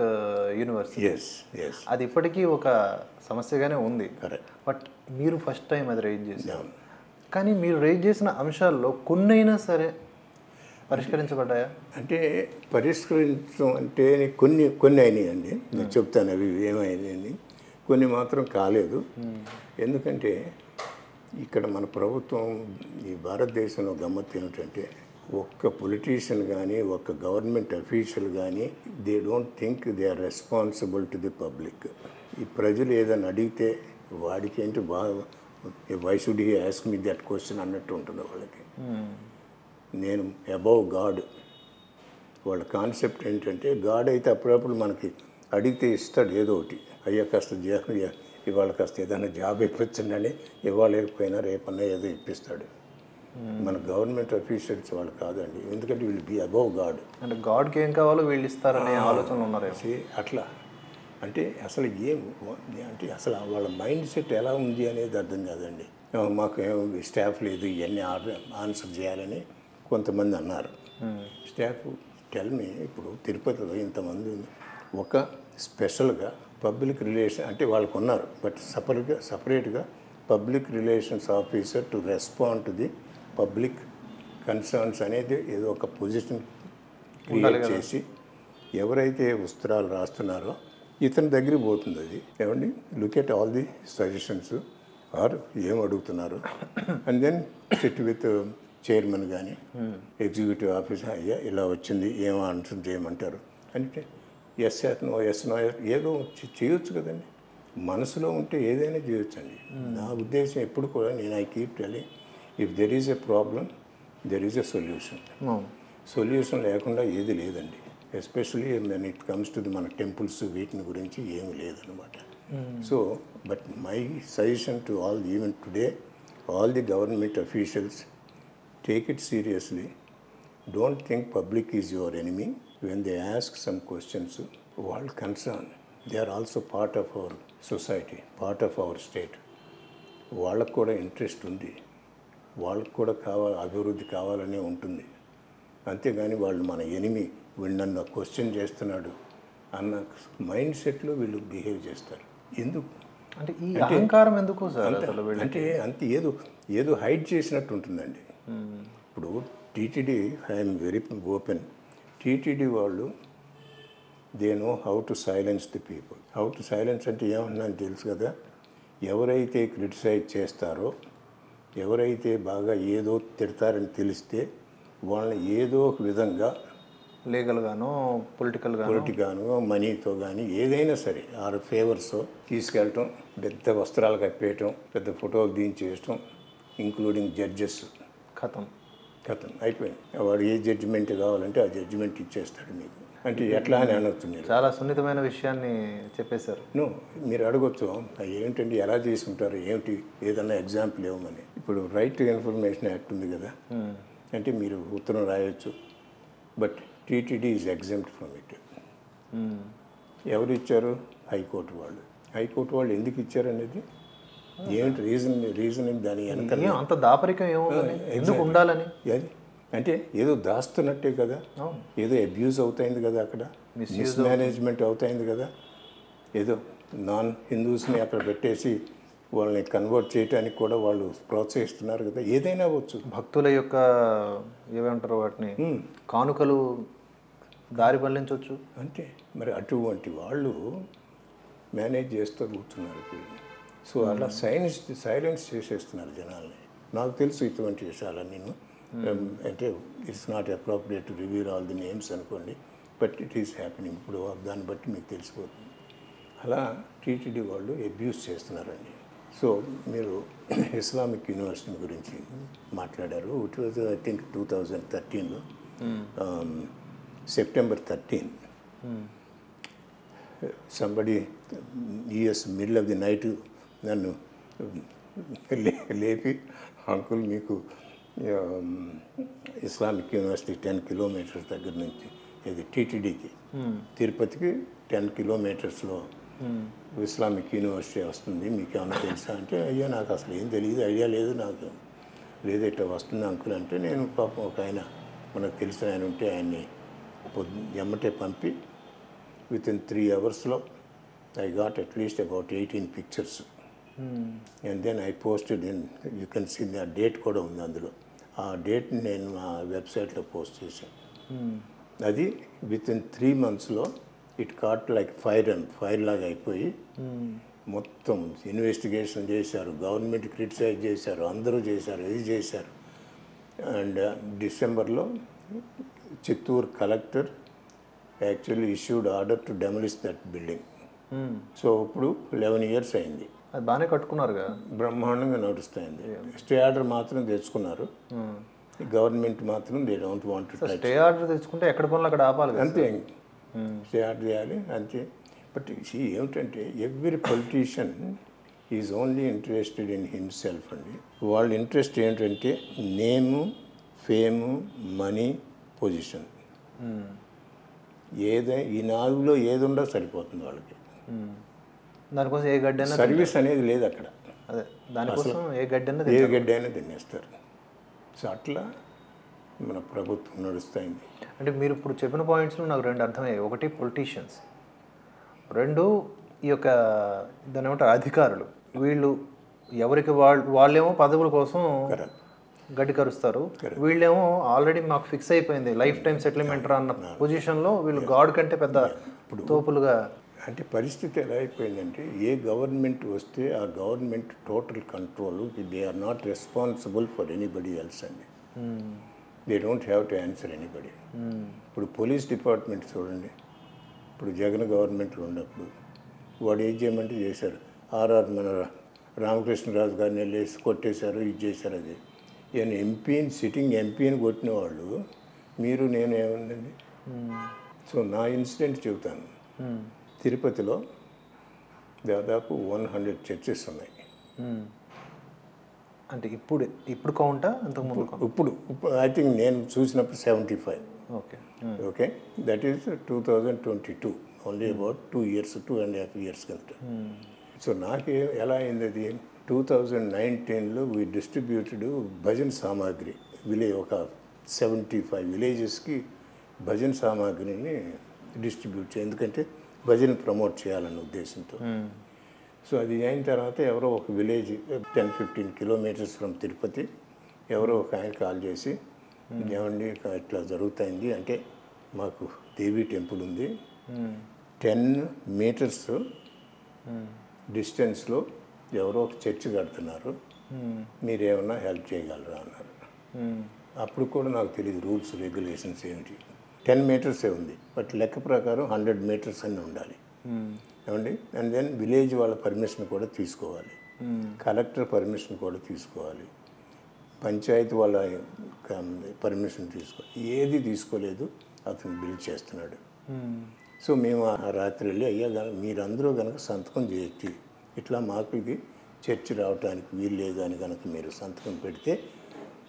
Speaker 1: యూనివర్సిటీ. అది ఇప్పటికీ ఒక సమస్యగానే ఉంది. బట్ మీరు ఫస్ట్ టైం అది రైజ్ చేశారు. కానీ మీరు రైజ్ చేసిన అంశాల్లో కొన్నైనా సరే పరిష్కరించబడ్డాయా?
Speaker 2: అంటే పరిష్కరించడం అంటే కొన్ని అయినాయండి, నేను చెప్తాను అవి ఏమైనాయని. కొన్ని మాత్రం కాలేదు. ఎందుకంటే ఇక్కడ మన ప్రభుత్వం, ఈ భారతదేశంలో గమ్మత్తు ఏమిటంటే, ఒక్క పొలిటీషియన్ కానీ ఒక్క గవర్నమెంట్ అఫీషియల్ కానీ they don't think they are responsible to the public. ఈ ప్రజలు ఏదైనా అడిగితే వాడికి ఏంటి బాగా, why should he ask me that question అన్నట్టు ఉంటుంది వాళ్ళకి. నేను అబౌవ్ గాడ్. వాళ్ళ కాన్సెప్ట్ ఏంటంటే, గాడ్ అయితే అప్పుడప్పుడు మనకి అడిగితే ఇస్తాడు ఏదో ఒకటి. అయ్యా కాస్త ఇవాళ కాస్త ఏదైనా జాబ్ ఇప్పించండి, ఇవాళ లేకపోయినా రేపన్నా ఏదో ఇప్పిస్తాడు. మన గవర్నమెంట్ అఫీషియల్స్ వాళ్ళు కాదండి, ఎందుకంటే వీళ్ళు బి అబౌవ్ గాడ్.
Speaker 1: అంటే గాడ్కి ఏం కావాలో వీళ్ళు ఇస్తారనే ఆలోచనలు ఉన్నారు
Speaker 2: అట్లా. అంటే అసలు అసలు వాళ్ళ మైండ్ సెట్ ఎలా ఉంది అనేది అర్థం కాదండి. మాకు స్టాఫ్ లేదు ఇవన్నీ ఆన్సర్ చేయాలని కొంతమంది అన్నారు. స్టాఫ్ టెల్మి, ఇప్పుడు తిరుపతిలో ఇంతమంది ఒక స్పెషల్గా పబ్లిక్ రిలేషన్ అంటే వాళ్ళకు ఉన్నారు, బట్ సపరేట్గా public relations officer to respond to the public concerns అనేది ఏదో ఒక పొజిషన్ క్రియేట్ చేసి, ఎవరైతే ఉత్తరాలు రాస్తున్నారో ఇతని దగ్గరికి పోతుంది అది. ఏమండి, look at all the suggestions are ఏం అడుగుతున్నారు, and then sit with chairman కానీ ఎగ్జిక్యూటివ్ ఆఫీసర్, అయ్యా ఇలా వచ్చింది, ఏం ఆన్సర్ చేయమంటారు అంటే ఎస్ నో ఏదో చేయొచ్చు కదండి. మనసులో ఉంటే ఏదైనా చేయొచ్చండి. నా ఉద్దేశం ఎప్పుడు కూడా నేను I keep telling, if there is a problem there is a solution. Solution లేకుండా ఏది లేదండి. Especially when it comes to the మన టెంపుల్స్ వీటిని గురించి ఏమి లేదనమాట. So but my suggestion to all, even today all the government officials, take it seriously. Don't think public is your enemy. When they ask some questions, all concerned, they are also part of our society, part of our state. వాళ్ళకు కూడా interest ఉంది, వాళ్ళకు కూడా అభివృద్ధి కావాలనే ఉంటుంది. అంతేగాని వాళ్ళు మన ఎనిమి, వీళ్ళు నన్ను క్వశ్చన్ చేస్తున్నాడు అన్న మైండ్ సెట్లో వీళ్ళు బిహేవ్ చేస్తారు. ఎందుకు
Speaker 1: అంటే ఈ అహంకారం ఎందుకు సార్?
Speaker 2: అంటే అంతే ఏదో హైడ్ చేసినట్టు ఉంటుందండి. ఇప్పుడు TTD, I'm very open, TTD వాళ్ళు they know how to silence the people. How to silence అంటే ఏమన్నా తెలుసు కదా. ఎవరైతే క్రిటిసైజ్ చేస్తారో, ఎవరైతే బాగా ఏదో తిడతారని తెలిస్తే వాళ్ళని ఏదో ఒక విధంగా
Speaker 1: లీగల్గానో పొలిటికల్గానో
Speaker 2: మనీతో కానీ ఏదైనా సరే ఆరు ఫేవర్స్ తీసుకెళ్ళటం, పెద్ద వస్త్రాలు కప్పేయటం, పెద్ద ఫోటోలు దించేయటం, ఇంక్లూడింగ్ జడ్జెస్. కథం అయిపోయింది. వాడు ఏ జడ్జిమెంట్ కావాలంటే ఆ జడ్జిమెంట్ ఇచ్చేస్తాడు మీకు. అంటే ఎట్లా అని అనొచ్చు. మీరు
Speaker 1: చాలా సున్నితమైన విషయాన్ని చెప్పేశారు.
Speaker 2: మీరు అడగొచ్చు, ఏంటంటే ఎలా చేసుకుంటారు ఏమిటి, ఏదన్నా ఎగ్జాంపుల్ ఇవ్వమని. ఇప్పుడు రైట్ టు ఇన్ఫర్మేషన్ యాక్ట్ ఉంది కదా, అంటే మీరు ఉత్తరం రాయొచ్చు, but TTD is exempt from it. ఎవరు ఇచ్చారు? హైకోర్టు వాళ్ళు. హైకోర్టు వాళ్ళు ఎందుకు ఇచ్చారు అనేది ఏంటి రీజన్ దాని వెనక
Speaker 1: అంత దాపరికం ఏమో ఎందుకు ఉండాలని?
Speaker 2: అది అంటే ఏదో దాస్తున్నట్టే కదా, ఏదో అబ్యూజ్ అవుతాయింది కదా, అక్కడ మిస్మేనేజ్మెంట్ అవుతాయింది కదా, ఏదో నాన్ హిందూస్ని అక్కడ పెట్టేసి వాళ్ళని కన్వర్ట్ చేయడానికి కూడా వాళ్ళు ప్రోత్సహిస్తున్నారు కదా. ఏదైనా అవ్వచ్చు.
Speaker 1: భక్తుల యొక్క ఏమంటారు వాటిని, కానుకలు దారి మళ్లించవచ్చు.
Speaker 2: అంటే మరి అటువంటి వాళ్ళు మేనేజ్ చేస్తూ కూర్చున్నారు ఇప్పుడు. సో అలా సైలెన్స్ చేసేస్తున్నారు జనాల్ని. నాకు తెలుసు ఇటువంటి విషయాలు నేను, అంటే it's not appropriate to reveal all the names అనుకోండి, బట్ ఇట్ ఈస్ హ్యాపెనింగ్. ఇప్పుడు దాన్ని బట్టి మీకు తెలిసిపోతుంది. అలా టీటీడీ వాళ్ళు అబ్యూస్ చేస్తున్నారండి. సో మీరు ఇస్లామిక్ యూనివర్సిటీ గురించి మాట్లాడారు. ఇట్ వాజ్ ఐ థింక్ 2013లో September 13. Somebody, yes, middle of the night, నన్ను లేపి, అంకుల్ మీకు ఇస్లామిక్ యూనివర్సిటీ 10 కిలోమీటర్స్ దగ్గర నుంచి, ఇది టీటీడీకి తిరుపతికి 10 కిలోమీటర్స్లో ఇస్లామిక్ యూనివర్సిటీ వస్తుంది, మీకు ఏమైనా తెలుసా అంటే, అయ్యా నాకు అసలు ఏం తెలియదు, ఐడియా లేదు నాకు, లేదు ఇట్లా వస్తుంది అంకుల్ అంటే, నేను పాపం ఒక ఆయన మనకు తెలిసిన ఆయన ఉంటే ఆయన్ని ఎమ్మటే పంపి వితిన్ 3 అవర్స్లో I got at least about 18 pictures. And then I posted in, you can see ఆ డేట్ కూడా ఉంది అందులో. ఆ డేట్ని నేను నా వెబ్సైట్లో పోస్ట్ చేశాను. అది వితిన్ 3 monthsలో ఇట్ కాట్ లైక్ ఫైర్ లాగా అయిపోయి మొత్తం ఇన్వెస్టిగేషన్ చేశారు, గవర్నమెంట్ క్రిటిసైజ్ చేశారు, అందరూ చేశారు, ఇది చేశారు. అండ్ డిసెంబర్లో Chittoor collector actually issued order to డెమలిష్ that building. So ఇప్పుడు 11 years అయింది.
Speaker 1: అది బాగానే కట్టుకున్నారు కదా,
Speaker 2: బ్రహ్మాండంగా నడుస్తుంది. స్టే ఆర్డర్ మాత్రం తెచ్చుకున్నారు. గవర్నమెంట్ మాత్రం they don't want to
Speaker 1: stay order తెచ్చుకుంటే ఎక్కడ పనులు అక్కడ ఆపాలి
Speaker 2: అంతే. స్టే ఆర్డర్ చేయాలి అంతే. బట్ ఏమిటంటే every politician is only interested in himself అండి. వాళ్ళ ఇంట్రెస్ట్ ఏంటంటే నేము, ఫేము, మనీ, పొజిషన్. ఈ 4లో ఏది ఉందో సరిపోతుంది వాళ్ళకి.
Speaker 1: దానికోసం ఏ గడ్డైనా,
Speaker 2: సర్వీస్ అనేది లేదు అక్కడ.
Speaker 1: అదే దానికోసం ఏ
Speaker 2: గడ్డ అయినా తినేస్తారు. సో అట్లా మన ప్రభుత్వం నడుస్తుంది.
Speaker 1: అంటే మీరు ఇప్పుడు చెప్పిన పాయింట్స్లో నాకు 2 అర్థమయ్యాయి. ఒకటి పొలిటీషియన్స్, 2 ఈ యొక్క దాని ఏమంటారు అధికారులు. వీళ్ళు ఎవరికి వాళ్ళేమో పదవుల కోసం గడ్డి కరుస్తారు, వీళ్ళేమో ఆల్రెడీ మాకు ఫిక్స్ అయిపోయింది లైఫ్ టైం సెటిల్మెంట్ అన్న పొజిషన్లో వీళ్ళు గాడ్ కంటే పెద్ద తోపులుగా.
Speaker 2: అంటే పరిస్థితి ఎలా అయిపోయిందంటే, ఏ గవర్నమెంట్ వస్తే ఆ government total control, they are not responsible for anybody else అండి. They don't have to answer anybody. ఇప్పుడు పోలీస్ డిపార్ట్మెంట్ చూడండి, ఇప్పుడు జగన్ గవర్నమెంట్లో ఉన్నప్పుడు వాడు ఏం చేయమంటే చేశారు. ఆర్ఆర్ మన రామకృష్ణరాజు గారిని వెళ్ళేసి కొట్టేశారు, ఇది చేశారు. అది ఈయన సిట్టింగ్ ఎంపీని కొట్టిన వాళ్ళు మీరు నేను ఏముందండి. సో నా ఇన్సిడెంట్ చెబుతాను. తిరుపతిలో దాదాపు 100 చర్చెస్ ఉన్నాయి.
Speaker 1: అంటే ఇప్పుడు కౌంటా అంతకుముందు?
Speaker 2: ఇప్పుడు ఐ థింక్ నేను చూసినప్పుడు 75. Okay, that is 2022, only about 2.5 years కంటే. సో నాకు ఎలా అయింది అది, 2019లో వీ డిస్ట్రిబ్యూటెడ్ భజన్ సామాగ్రి ఒక 75 విలేజెస్కి భజన్ సామాగ్రిని డిస్ట్రిబ్యూట్ చేయాలి, ఎందుకంటే భజన్ ప్రమోట్ చేయాలన్న ఉద్దేశంతో. సో అది అయిన తర్వాత ఎవరో ఒక విలేజ్ 10-15 kilometers ఫ్రమ్ తిరుపతి ఎవరో ఒక ఆయన కాల్ చేసి, ఏమండి ఇట్లా జరుగుతుంది అంటే, మాకు దేవీ టెంపుల్ ఉంది, 10 meters డిస్టెన్స్లో ఎవరో ఒక చర్చి కడుతున్నారు, మీరేమన్నా హెల్ప్ చేయగలరా అన్నారు. అప్పుడు కూడా నాకు తెలియదు రూల్స్ రెగ్యులేషన్స్ ఏమిటి. 10 meters ఉంది, బట్ లెక్క ప్రకారం 100 meters అన్నీ ఉండాలి ఏమండి. అండ్ దెన్ విలేజ్ వాళ్ళ పర్మిషన్ కూడా తీసుకోవాలి, కలెక్టర్ పర్మిషన్ కూడా తీసుకోవాలి, పంచాయతీ వాళ్ళ పర్మిషన్ తీసుకోవాలి. ఏది తీసుకోలేదు, అతను బిల్ చేస్తున్నాడు. సో మేము ఆ రాత్రి వెళ్ళి, అయ్యా మీరందరూ కనుక సంతకం చేయొచ్చు, ఇట్లా మాకు ఇది చర్చి రావడానికి వీలు లేదు అని కనుక మీరు సంతకం పెడితే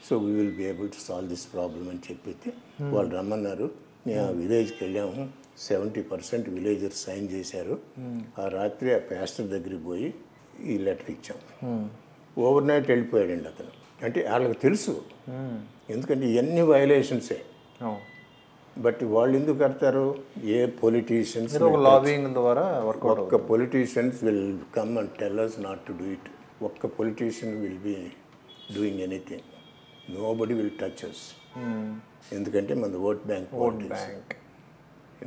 Speaker 2: so we will be able to solve this problem అని చెప్పితే వాళ్ళు రమ్మన్నారు. మేము ఆ విలేజ్కి వెళ్ళాము. 70% విలేజర్స్ సైన్ చేశారు. ఆ రాత్రి ఆ పాస్టర్ దగ్గరికి పోయి ఈ లెటర్ ఇచ్చాం. ఓవర్ నైట్ వెళ్ళిపోయాడండి అతను. అంటే వాళ్ళకి తెలుసు, ఎందుకంటే ఇవన్నీ వయలేషన్సే. బట్ వాళ్ళు ఎందుకు కడతారు? ఏ పొలిటీషియన్స్
Speaker 1: లాబింగ్ ద్వారా వర్కౌట్.
Speaker 2: ఒక్క politicians will come and tell us not to do it. ఒక్క politician will be doing anything. Nobody will touch us. ఎందుకంటే మన vote bank.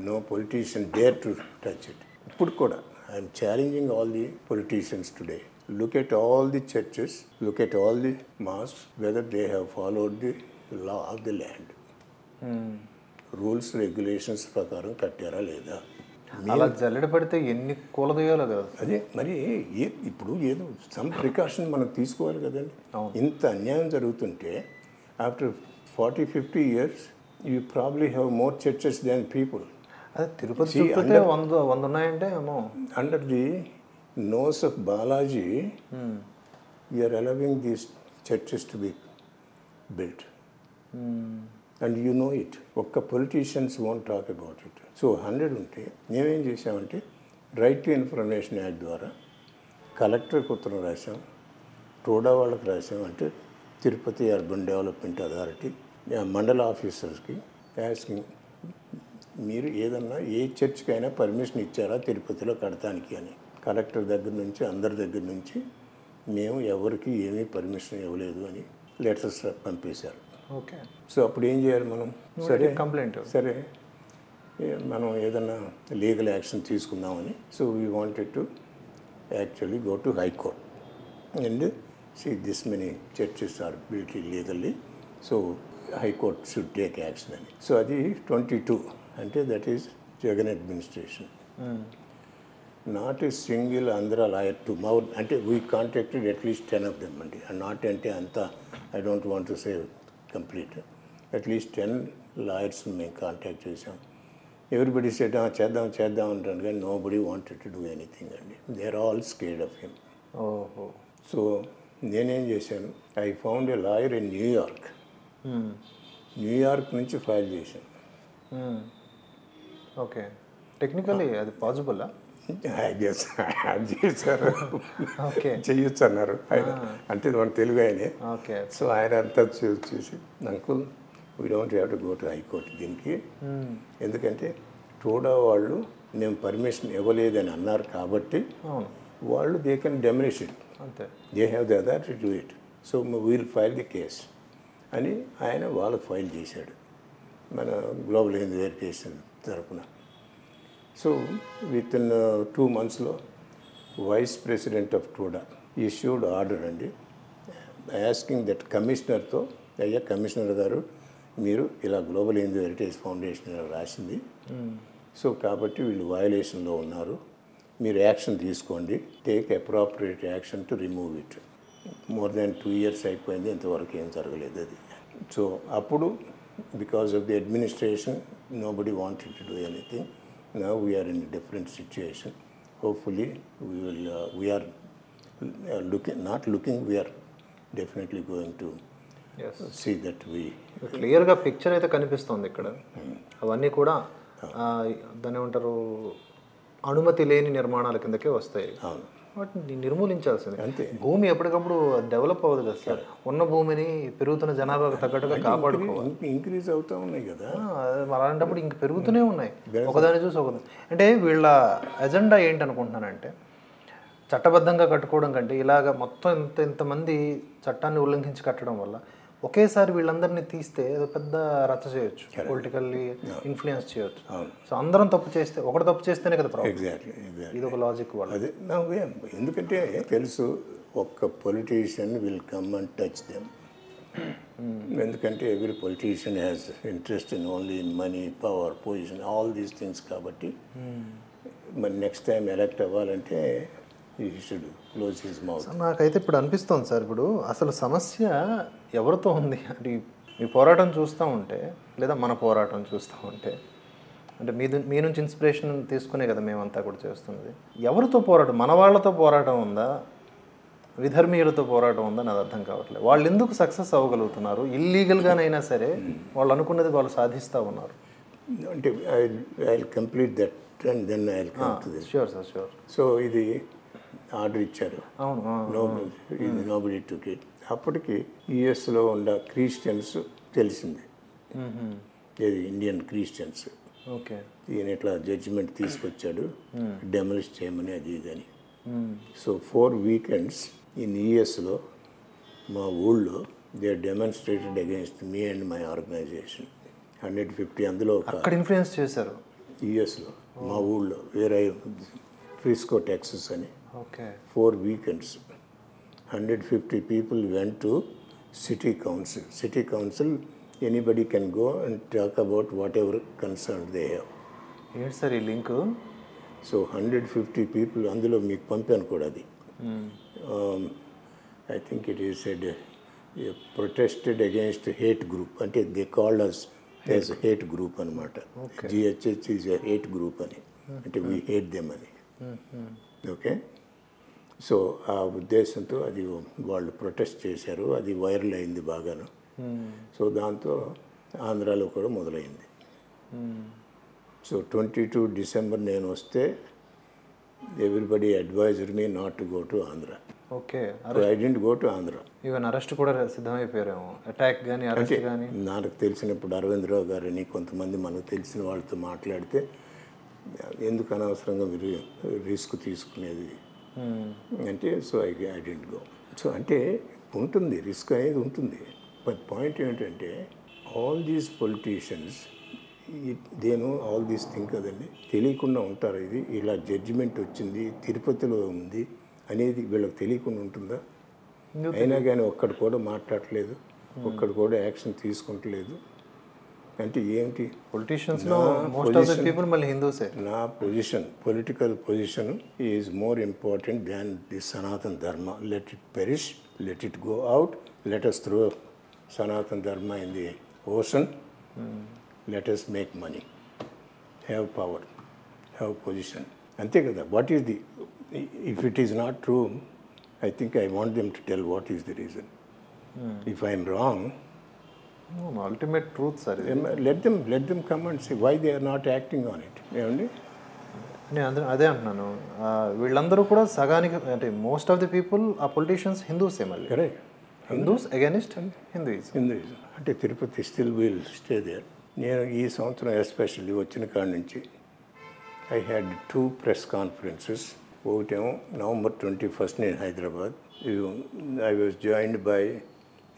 Speaker 2: No politician dare to touch it. ఇప్పుడు కూడా I'm challenging all the politicians today. Look at all the churches, look at all the mosques, whether they have followed the law of the land. Rules regulations ప్రకారం కట్టారా లేదా?
Speaker 1: అలా జల్లెడ పడితే ఎన్ని కూలదోయాలో కదా.
Speaker 2: అదే మరి ఇప్పుడు ఏదో సమ్ ప్రికాషన్ మనం తీసుకోవాలి కదండి. ఇంత అన్యాయం జరుగుతుంటే after 40-50 years you probably have more churches than people.
Speaker 1: అదే తిరుపతి చూస్తే 100 ఉన్నాయంటే ఏమో.
Speaker 2: Under the nose of Balaji, we are allowing these churches to be built. And you know it. ఒక్క politicians won't talk about it. So 100 ఉంటే మేమేం చేసామంటే right to information act ద్వారా కలెక్టర్కి ఉత్తరం రాసాం, టోడా వాళ్ళకి రాసాం. అంటే తిరుపతి అర్బన్ డెవలప్మెంట్ అథారిటీ మండల ఆఫీసర్స్కి యాస్కింగ్, మీరు ఏదన్నా ఏ చర్చ్కైనా పర్మిషన్ ఇచ్చారా తిరుపతిలో కడటానికి అని. కలెక్టర్ దగ్గర నుంచి అందరి దగ్గర నుంచి మేము ఎవరికి ఏమీ పర్మిషన్ ఇవ్వలేదు అని లెటర్స్ పంపేశారు.
Speaker 1: ఓకే.
Speaker 2: సో అప్పుడు ఏం చేయాలి మనం? సరే
Speaker 1: కంప్లైంట్,
Speaker 2: సరే మనం ఏదన్నా లీగల్ యాక్షన్ తీసుకుందామని. So we wanted to actually go to high court and see this many churches are built illegally, so high court should take action అని. సో అది 22, అంటే that is Jagan administration. Not a single Andhra lawyer to mouth. అంటే we contacted at least 10 of them అండి. Not అంటే అంతా I don't want to say complete. At least 10 lawyers మేము contact చేసాం. Everybody said చేద్దాం అంటాను, కానీ నో బడీ వాంటెడ్ టు డూ ఎనీథింగ్ అండి. They are all scared of him. So నేనేం చేశాను, I found a lawyer in New York. New York నుంచి ఫైల్ చేశాను.
Speaker 1: ఓకే. టెక్నికల్లీ అది పాసిబుల్
Speaker 2: చేశారు, చెయ్యొచ్చు అన్నారు ఆయన. అంటే మన తెలుగు ఆయనే. సో ఆయన అంతా చూసి uncle we don't have to go to high court దీనికి, ఎందుకంటే టోడా వాళ్ళు మేము పర్మిషన్ ఇవ్వలేదని అన్నారు కాబట్టి వాళ్ళు they can demolish it, they have the authority to do it. So we'll file the case అని ఆయన వాళ్ళకు ఫైల్ చేశాడు మన గ్లోబల్ హిందూ వెరిఫికేషన్ తరఫున. సో విత్ ఇన్ 2 monthsలో vice president of TUDA issued order అండి, యాస్కింగ్ దట్ కమిషనర్తో, అయ్యా కమిషనర్ గారు మీరు ఇలా గ్లోబల్ హిందూ హెరిటేజ్ ఫౌండేషన్ రాసింది, సో కాబట్టి వీళ్ళు వయలేషన్లో ఉన్నారు, మీరు యాక్షన్ తీసుకోండి, take appropriate action to remove it. More than 2 years అయిపోయింది, ఇంతవరకు ఏం జరగలేదు అది. సో అప్పుడు because of the administration nobody wanted to do anything. Now we are in a different situation. Hopefully we are we are definitely going to see that we
Speaker 1: క్లియర్గా picture అయితే కనిపిస్తుంది ఇక్కడ. అవన్నీ కూడా దాన్ని ఏమంటారు, అనుమతి లేని నిర్మాణాల కిందకే వస్తాయి. వాటిని నిర్మూలించాల్సింది.
Speaker 2: అంతే.
Speaker 1: భూమి ఎప్పటికప్పుడు డెవలప్ అవ్వదు కదా సార్. ఉన్న భూమిని పెరుగుతున్న జనాభాకు తగ్గట్టుగా కాపాడుకోవాలి.
Speaker 2: ఇంక్రీజ్ అవుతూ ఉన్నాయి కదా,
Speaker 1: అలాంటప్పుడు ఇంక పెరుగుతూనే ఉన్నాయి, ఒకదాన్ని చూసి ఒకదాని. అంటే వీళ్ళ ఎజెండా ఏంటనుకుంటున్నానంటే, చట్టబద్ధంగా కట్టుకోవడం కంటే ఇలాగ మొత్తం ఇంతమంది చట్టాన్ని ఉల్లంఘించి కట్టడం వల్ల ఒకేసారి వీళ్ళందరినీ తీస్తే ఏదో పెద్ద రచ్చ చేయొచ్చు, పొలిటికల్లీ ఇన్ఫ్లుయెన్స్ చేయొచ్చు. సో అందరం తప్పు చేస్తే, ఒకటి తప్పు చేస్తేనే కదా ప్రాబ్లం.
Speaker 2: ఎగ్జాక్ట్లీ
Speaker 1: ఇది ఒక లాజిక్ వాళ్ళు.
Speaker 2: అదే ఎందుకంటే తెలుసు, ఒక్క politician will come and touch them. ఎందుకంటే every politician has interest in only in money, power, position, all these things. కాబట్టి మరి నెక్స్ట్ టైం ఎలక్ట్ అవ్వాలంటే he should close his mouth.
Speaker 1: నాకైతే ఇప్పుడు అనిపిస్తుంది సార్, ఇప్పుడు అసలు సమస్య ఎవరితో ఉంది అంటే, మీ పోరాటం చూస్తూ ఉంటే లేదా మన పోరాటం చూస్తూ ఉంటే, అంటే మీ నుంచి ఇన్స్పిరేషన్ తీసుకునే కదా మేమంతా కూడా చేస్తున్నది. ఎవరితో పోరాటం, మన వాళ్ళతో పోరాటం ఉందా విధర్మీయులతో పోరాటం ఉందని అది అర్థం కావట్లేదు. వాళ్ళు ఎందుకు సక్సెస్ అవ్వగలుగుతున్నారు? ఇల్లీగల్గానైనా సరే వాళ్ళు అనుకున్నది వాళ్ళు సాధిస్తూ ఉన్నారు.
Speaker 2: అంటే I complete that and then I come to this.
Speaker 1: Sure sir, sure.
Speaker 2: So ఇది ఆర్డర్ ఇచ్చారు,
Speaker 1: అవును.
Speaker 2: ఇది నోబడి టుక్ ఇట్. అప్పటికి యుఎస్లో ఉన్న క్రిస్టియన్స్ తెలిసింది, ఇది ఇండియన్ క్రిస్టియన్స్.
Speaker 1: ఓకే.
Speaker 2: ఈయన ఇట్లా జడ్జిమెంట్ తీసుకొచ్చాడు డెమలిష్ చేయమని, అది ఇదని. సో 4 weekends ఇన్ యుఎస్లో మా ఊళ్ళో they demonstrated against me and my organisation. 150 అందులో
Speaker 1: అక్కడ ఇన్ఫ్లుయెన్స్ చేశారు
Speaker 2: యుఎస్లో, మా ఊళ్ళో, వేరే ఫ్రిస్కో టెక్సస్ అని.
Speaker 1: Okay.
Speaker 2: 4 weekends 150 people went to city council. City council, anybody can go and talk about whatever concern they have.
Speaker 1: ఏంటి సార్ ఈ లింక్?
Speaker 2: సో 150 people, అందులో మీకు పంపాను కూడా అది. I think it is said protested against hate group, అంటే they called us as hate group అనమాట. GHH is a hate group అని, అంటే వీ హేట్ దెమ్ అని. ఓకే. సో ఆ ఉద్దేశంతో అది వాళ్ళు ప్రొటెస్ట్ చేశారు, అది వైరల్ అయింది బాగాను. సో దాంతో ఆంధ్రాలో కూడా మొదలైంది. సో 22 December నేను వస్తే everybody advised me not to go to Andhra.
Speaker 1: Okay.
Speaker 2: I dent go to Andhra.
Speaker 1: Even arrest కూడా సిద్ధమైపోయారేమో, అటాక్ కానీ అరెస్ట్ కానీ.
Speaker 2: నాకు తెలిసినప్పుడు అరవిందరావు గారని కొంతమంది మనకు తెలిసిన వాళ్ళతో మాట్లాడితే, ఎందుకు అనవసరంగా మీరు రిస్క్ తీసుకునేది అంటే, so I dent go. So అంటే ఉంటుంది, రిస్క్ అనేది ఉంటుంది. బట్ పాయింట్ ఏంటంటే ఆల్ దీస్ పొలిటీషియన్స్ దేను ఆల్ దీస్ థింక్ కదండి, తెలియకుండా ఉంటారు. ఇది ఇలా జడ్జిమెంట్ వచ్చింది తిరుపతిలో ఉంది అనేది వీళ్ళకి తెలియకుండా ఉంటుందా? అయినా కానీ ఒక్కడు కూడా మాట్లాడలేదు, ఒక్కడు కూడా యాక్షన్ తీసుకుంటలేదు. అంటే ఏంటి?
Speaker 1: పొలిటీషియన్స్లో మోస్ట్ ఆఫ్ ద పీపుల్ మళ్ళీ హిందూసే.
Speaker 2: నా position, political position is more important than this Sanatan Dharma. Let it perish, let it go out, let us throw Sanatan Dharma in the ocean, let us make money, have power, have position. అంతే కదా. What is the, if it is not true, I think I want them to tell what is the reason. If I'm wrong,
Speaker 1: ultimate truth sir.
Speaker 2: let them come and say why they are not acting on it. ఏమండి,
Speaker 1: నేను అదే అంటున్నాను. వీళ్ళందరూ కూడా సగానికి, అంటే most of the people ఆ politicians హిందూసే. మళ్ళీ
Speaker 2: కరెక్ట్,
Speaker 1: హిందూస్ అగైనిస్ట్ హిందూయిజం.
Speaker 2: అంటే Tirupati still will stay there. నేను ఈ సంవత్సరం ఎస్పెషల్లీ వచ్చిన కాడి నుంచి ఐ హ్యాడ్ 2 press conferences. ఒకటేమో November 21st నేను Hyderabad. I was joined by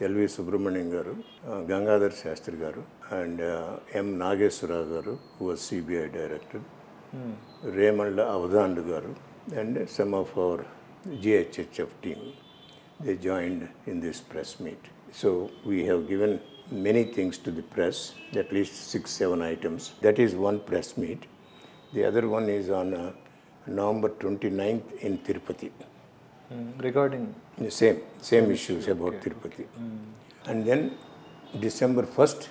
Speaker 2: LV Subrahmanyam garu, Gangadhar Shastri garu, and M Nageswara Rao garu, who was CBI director, రేమండ్ల అవధాండ్ garu, and some of our GHHF team. They joined in this press meet. So we have given many things to the press, at least 6-7 items. That is one press meet. The other one is on November 29th in Tirupati.
Speaker 1: Regarding
Speaker 2: Same issues about Tirupati. And then December 1st,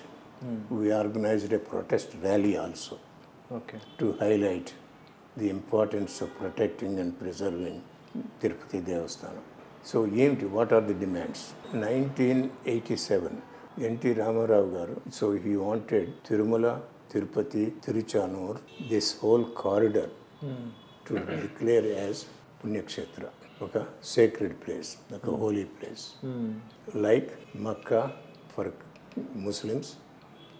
Speaker 2: we organized a protest rally also.
Speaker 1: Okay.
Speaker 2: To highlight the importance of protecting and preserving Tirupati Devasthanam. So, what are the demands? 1987, N.T. Ramarao garu, so he wanted Tirumala, Tirupati, Tiruchanur, this whole corridor to declare as Punyakshetra, okay? Sacred place, like a holy place. Like Makkah for Muslims,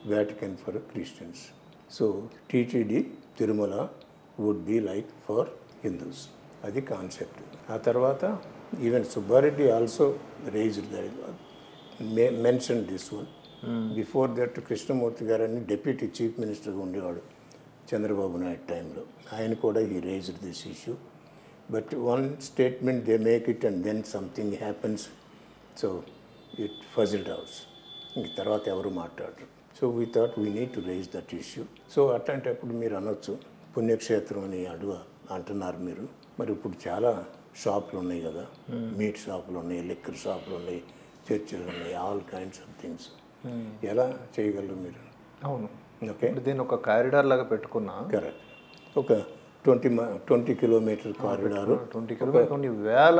Speaker 2: Vatican for Christians. So, TTD, Tirumala would be like for Hindus. That's the concept. A tarvata, even Subbareddy also raised that, mentioned this one. Before that, Krishnamurthy Garani, Deputy Chief Minister Gundewadu, Chandrababu Naidu time lo, ఆయన కూడా he raised this issue. But one statement they make it and then something happens, so it fuzzled out. ఇంక తర్వాత ఎవరు మాట్లాడరు. So we thought we need to raise that issue. So అట్లాంటప్పుడు మీరు అనొచ్చు, పుణ్యక్షేత్రం అని అంటున్నారు మీరు, మరి ఇప్పుడు చాలా షాపులు ఉన్నాయి కదా, మీట్ షాపులు ఉన్నాయి, లిక్కర్ షాపులు ఉన్నాయి, చర్చిలు ఉన్నాయి, ఆల్ కైండ్స్ ఆఫ్ థింగ్స్. ఎలా చేయగలరు మీరు?
Speaker 1: అవును.
Speaker 2: ఓకే,
Speaker 1: దీన్ని ఒక కారిడార్ లాగా పెట్టుకున్నా.
Speaker 2: కరెక్ట్. ఒక 20 kilometer కారిడారు,
Speaker 1: 20 కిలోమీటర్, కొన్ని వేల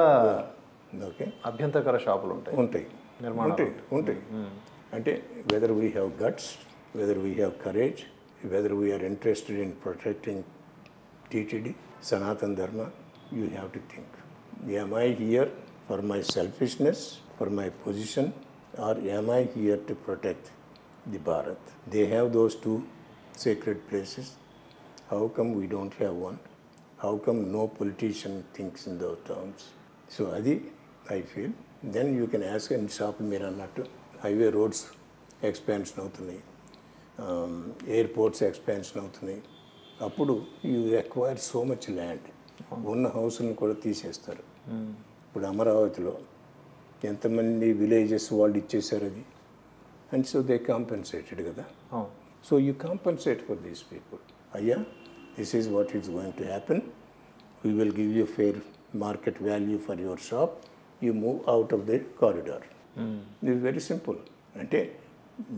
Speaker 2: ఓకే,
Speaker 1: అభ్యంతరకర షాపులు ఉంటాయి.
Speaker 2: ఉంటాయి ఉంటాయి. అంటే whether we have guts, whether we have courage, whether we are interested in protecting TTD, Sanatan Dharma, you have to think, am I here for my selfishness, for my position, or am I here to protect the Bharat? They have those two sacred places. How come we don't have one? How come no politician thinks in those terms? So adi I feel. Then you can ask in shop meer annattu highway roads expansion avutunayi, airports expansion avutunayi, appudu you acquire so much land, ఉన్న హౌస్ని కూడా తీసేస్తారు. ఇప్పుడు అమరావతిలో ఎంతమంది villages వాళ్ళు ఇచ్చేసారు అది, అండ్ సో దే కాంపెన్సేటెడ్ కదా. So you compensate for these people. అయ్యా, this is what is going to happen, we will give you fair market value for your shop, you move out of the corridor. This very simple. అంటే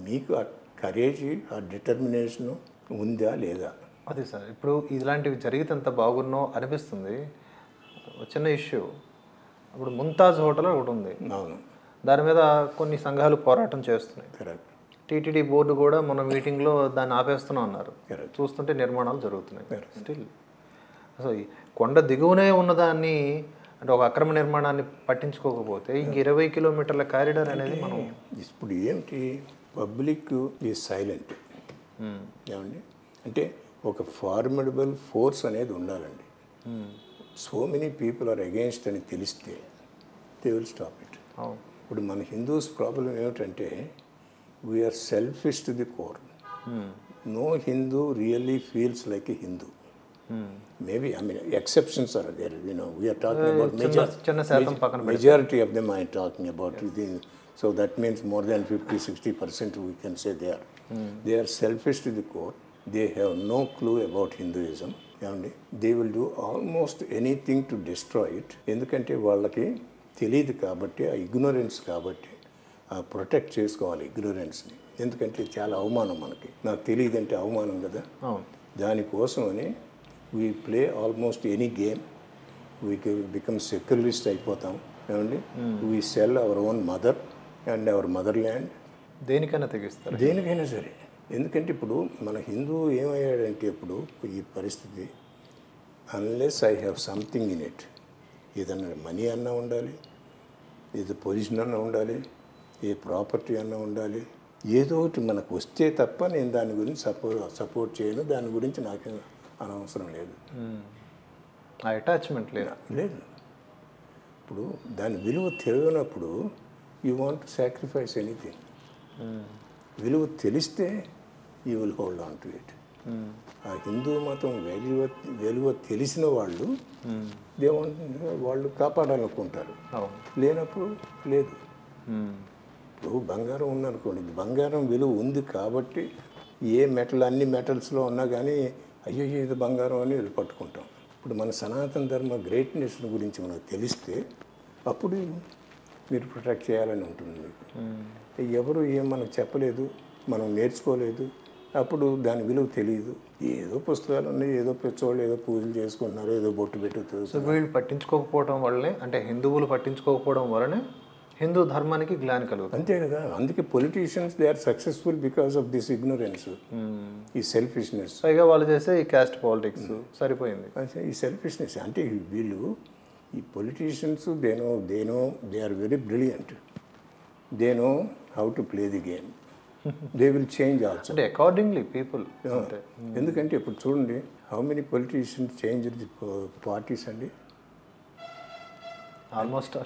Speaker 2: మీకు ఆ courage, ఆ determination ఉందా లేదా?
Speaker 1: అదే sir, ఇప్పుడు ఇలాంటివి జరిగితే ఎంత బాగున్నో అనిపిస్తుంది. చిన్న ఇష్యూ, ఇప్పుడు ముంతాజ్ హోటల్ ఒకటి ఉంది,
Speaker 2: అవును,
Speaker 1: దాని మీద కొన్ని సంఘాలు పోరాటం చేస్తున్నాయి.
Speaker 2: కరెక్ట్.
Speaker 1: టీటీడీ బోర్డు కూడా మన మీటింగ్లో దాన్ని ఆపేస్తున్నాం అన్నారు.
Speaker 2: Correct.
Speaker 1: చూస్తుంటే నిర్మాణాలు జరుగుతున్నాయి. స్టిల్ అసలు ఈ కొండ దిగువనే ఉన్నదాన్ని, అంటే ఒక అక్రమ నిర్మాణాన్ని పట్టించుకోకపోతే ఇంక 20 కిలోమీటర్ల కారిడార్ అనేది మనం
Speaker 2: ఇప్పుడు ఏంటి, పబ్లిక్ ఈజ్ సైలెంట్. ఏమండి, అంటే ఒక ఫార్మిడబుల్ ఫోర్స్ అనేది ఉండాలండి. So many people are against అని తెలిస్తే దే విల్ స్టాప్ ఇట్. ఇప్పుడు మన హిందూస్ ప్రాబ్లం ఏమిటంటే we are selfish to the core. No Hindu really feels like a Hindu. Maybe, I mean, exceptions are there, you know, we are talking about majority of them I am talking about. So that means more than 50-60% we can say they are. They are selfish to the core. They have no clue about Hinduism. And they will do almost anything to destroy it. ఎందుకంటే వాళ్ళకి తెలియదు కాబట్టి, ఆ ignorance కాబట్టి, ఆ protect చేసుకోవాలి ఇగ్నోరెన్స్ని. ఎందుకంటే చాలా అవమానం మనకి, నాకు తెలియదంటే అవమానం కదా. దానికోసమని we play almost any game, we become secularist అయిపోతాం. ఏమండి, we sell our own mother and our motherland,
Speaker 1: దేనికైనా తెగిస్తారు,
Speaker 2: దేనికైనా సరే. ఎందుకంటే ఇప్పుడు మన హిందూ ఏమయ్యాడంటే ఇప్పుడు ఈ పరిస్థితి, unless I have something in it, ఏదన్నా మనీ అన్నా ఉండాలి, ఏదో పొజిషన్ అన్నా ఉండాలి, ఏ ప్రాపర్టీ అన్నా ఉండాలి, ఏదో ఒకటి మనకు వస్తే తప్ప నేను దాని గురించి సపోర్ట్ చేయను, దాని గురించి నాకు అనవసరం లేదు,
Speaker 1: అటాచ్మెంట్
Speaker 2: లేదు. ఇప్పుడు దాని విలువ తెలియనప్పుడు you want to sacrifice anything. విలువ తెలిస్తే you will hold on to it. ఆ హిందూ మతం విలువ తెలిసిన వాళ్ళు వాళ్ళు కాపాడాలనుకుంటారు, లేనప్పుడు లేదు. ఇప్పుడు బంగారం ఉందనుకోండి, బంగారం విలువ ఉంది కాబట్టి ఏ మెటల్, అన్ని మెటల్స్లో ఉన్నా కానీ అయ్యో ఇది బంగారం అని వీళ్ళు పట్టుకుంటాం. ఇప్పుడు మన సనాతన ధర్మ గ్రేట్నెస్ గురించి మనకు తెలిస్తే అప్పుడు మీరు ప్రొటెక్ట్ చేయాలని ఉంటుంది మీకు. ఎవరు ఏం మనకు చెప్పలేదు, మనం నేర్చుకోలేదు, అప్పుడు దాని విలువ తెలియదు. ఏదో పుస్తకాలు ఉన్నాయి, ఏదో పిచ్చోళ్ళు ఏదో పూజలు చేసుకుంటున్నారు, ఏదో బొట్టు పెట్టుతుంది.
Speaker 1: సో వీళ్ళు పట్టించుకోకపోవడం వల్లనే, అంటే హిందువులు పట్టించుకోకపోవడం వల్లనే హిందూ ధర్మానికి గ్లాని కలుగుతుంది.
Speaker 2: అంతే కదా. అందుకే politicians they are successful because of this ignorance, ఈ సెల్ఫిష్నెస్.
Speaker 1: పైగా వాళ్ళు చేసే ఈ క్యాస్ట్ పాలిటిక్స్ సరిపోయింది.
Speaker 2: ఈ సెల్ఫిష్నెస్ అంటే వీళ్ళు ఈ politicians they are very brilliant, they know how to play the game, they will change also
Speaker 1: అంటే అకార్డింగ్లీ పీపుల్.
Speaker 2: ఎందుకంటే ఇప్పుడు చూడండి, how many politicians change the parties అండి,
Speaker 1: ఆల్మోస్ట్.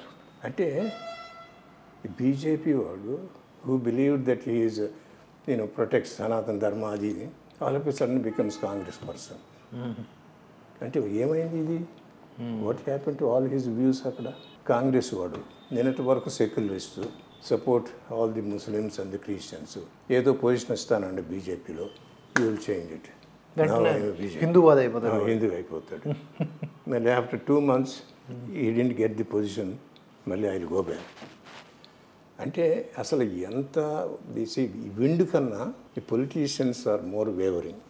Speaker 2: అంటే బీజేపీ వాడు who believed that he is protects Sanatan Dharma, అది all of a sudden becomes Congress person. అంటే ఏమైంది ఇది? What happen to all his views? అక్కడ కాంగ్రెస్ వాడు నిన్నటి వరకు secularist, support all the Muslims and the Christians, ఏదో పొజిషన్ ఇస్తానండి బీజేపీలో, you will change it,
Speaker 1: Hindu
Speaker 2: అయిపోతాడు. మళ్ళీ after 2 months he didn't get the position, మళ్ళీ ఐ విల్ గో బ్యాక్. అంటే అసలు ఎంత విండ్ కన్నా ఈ politicians are more wavering,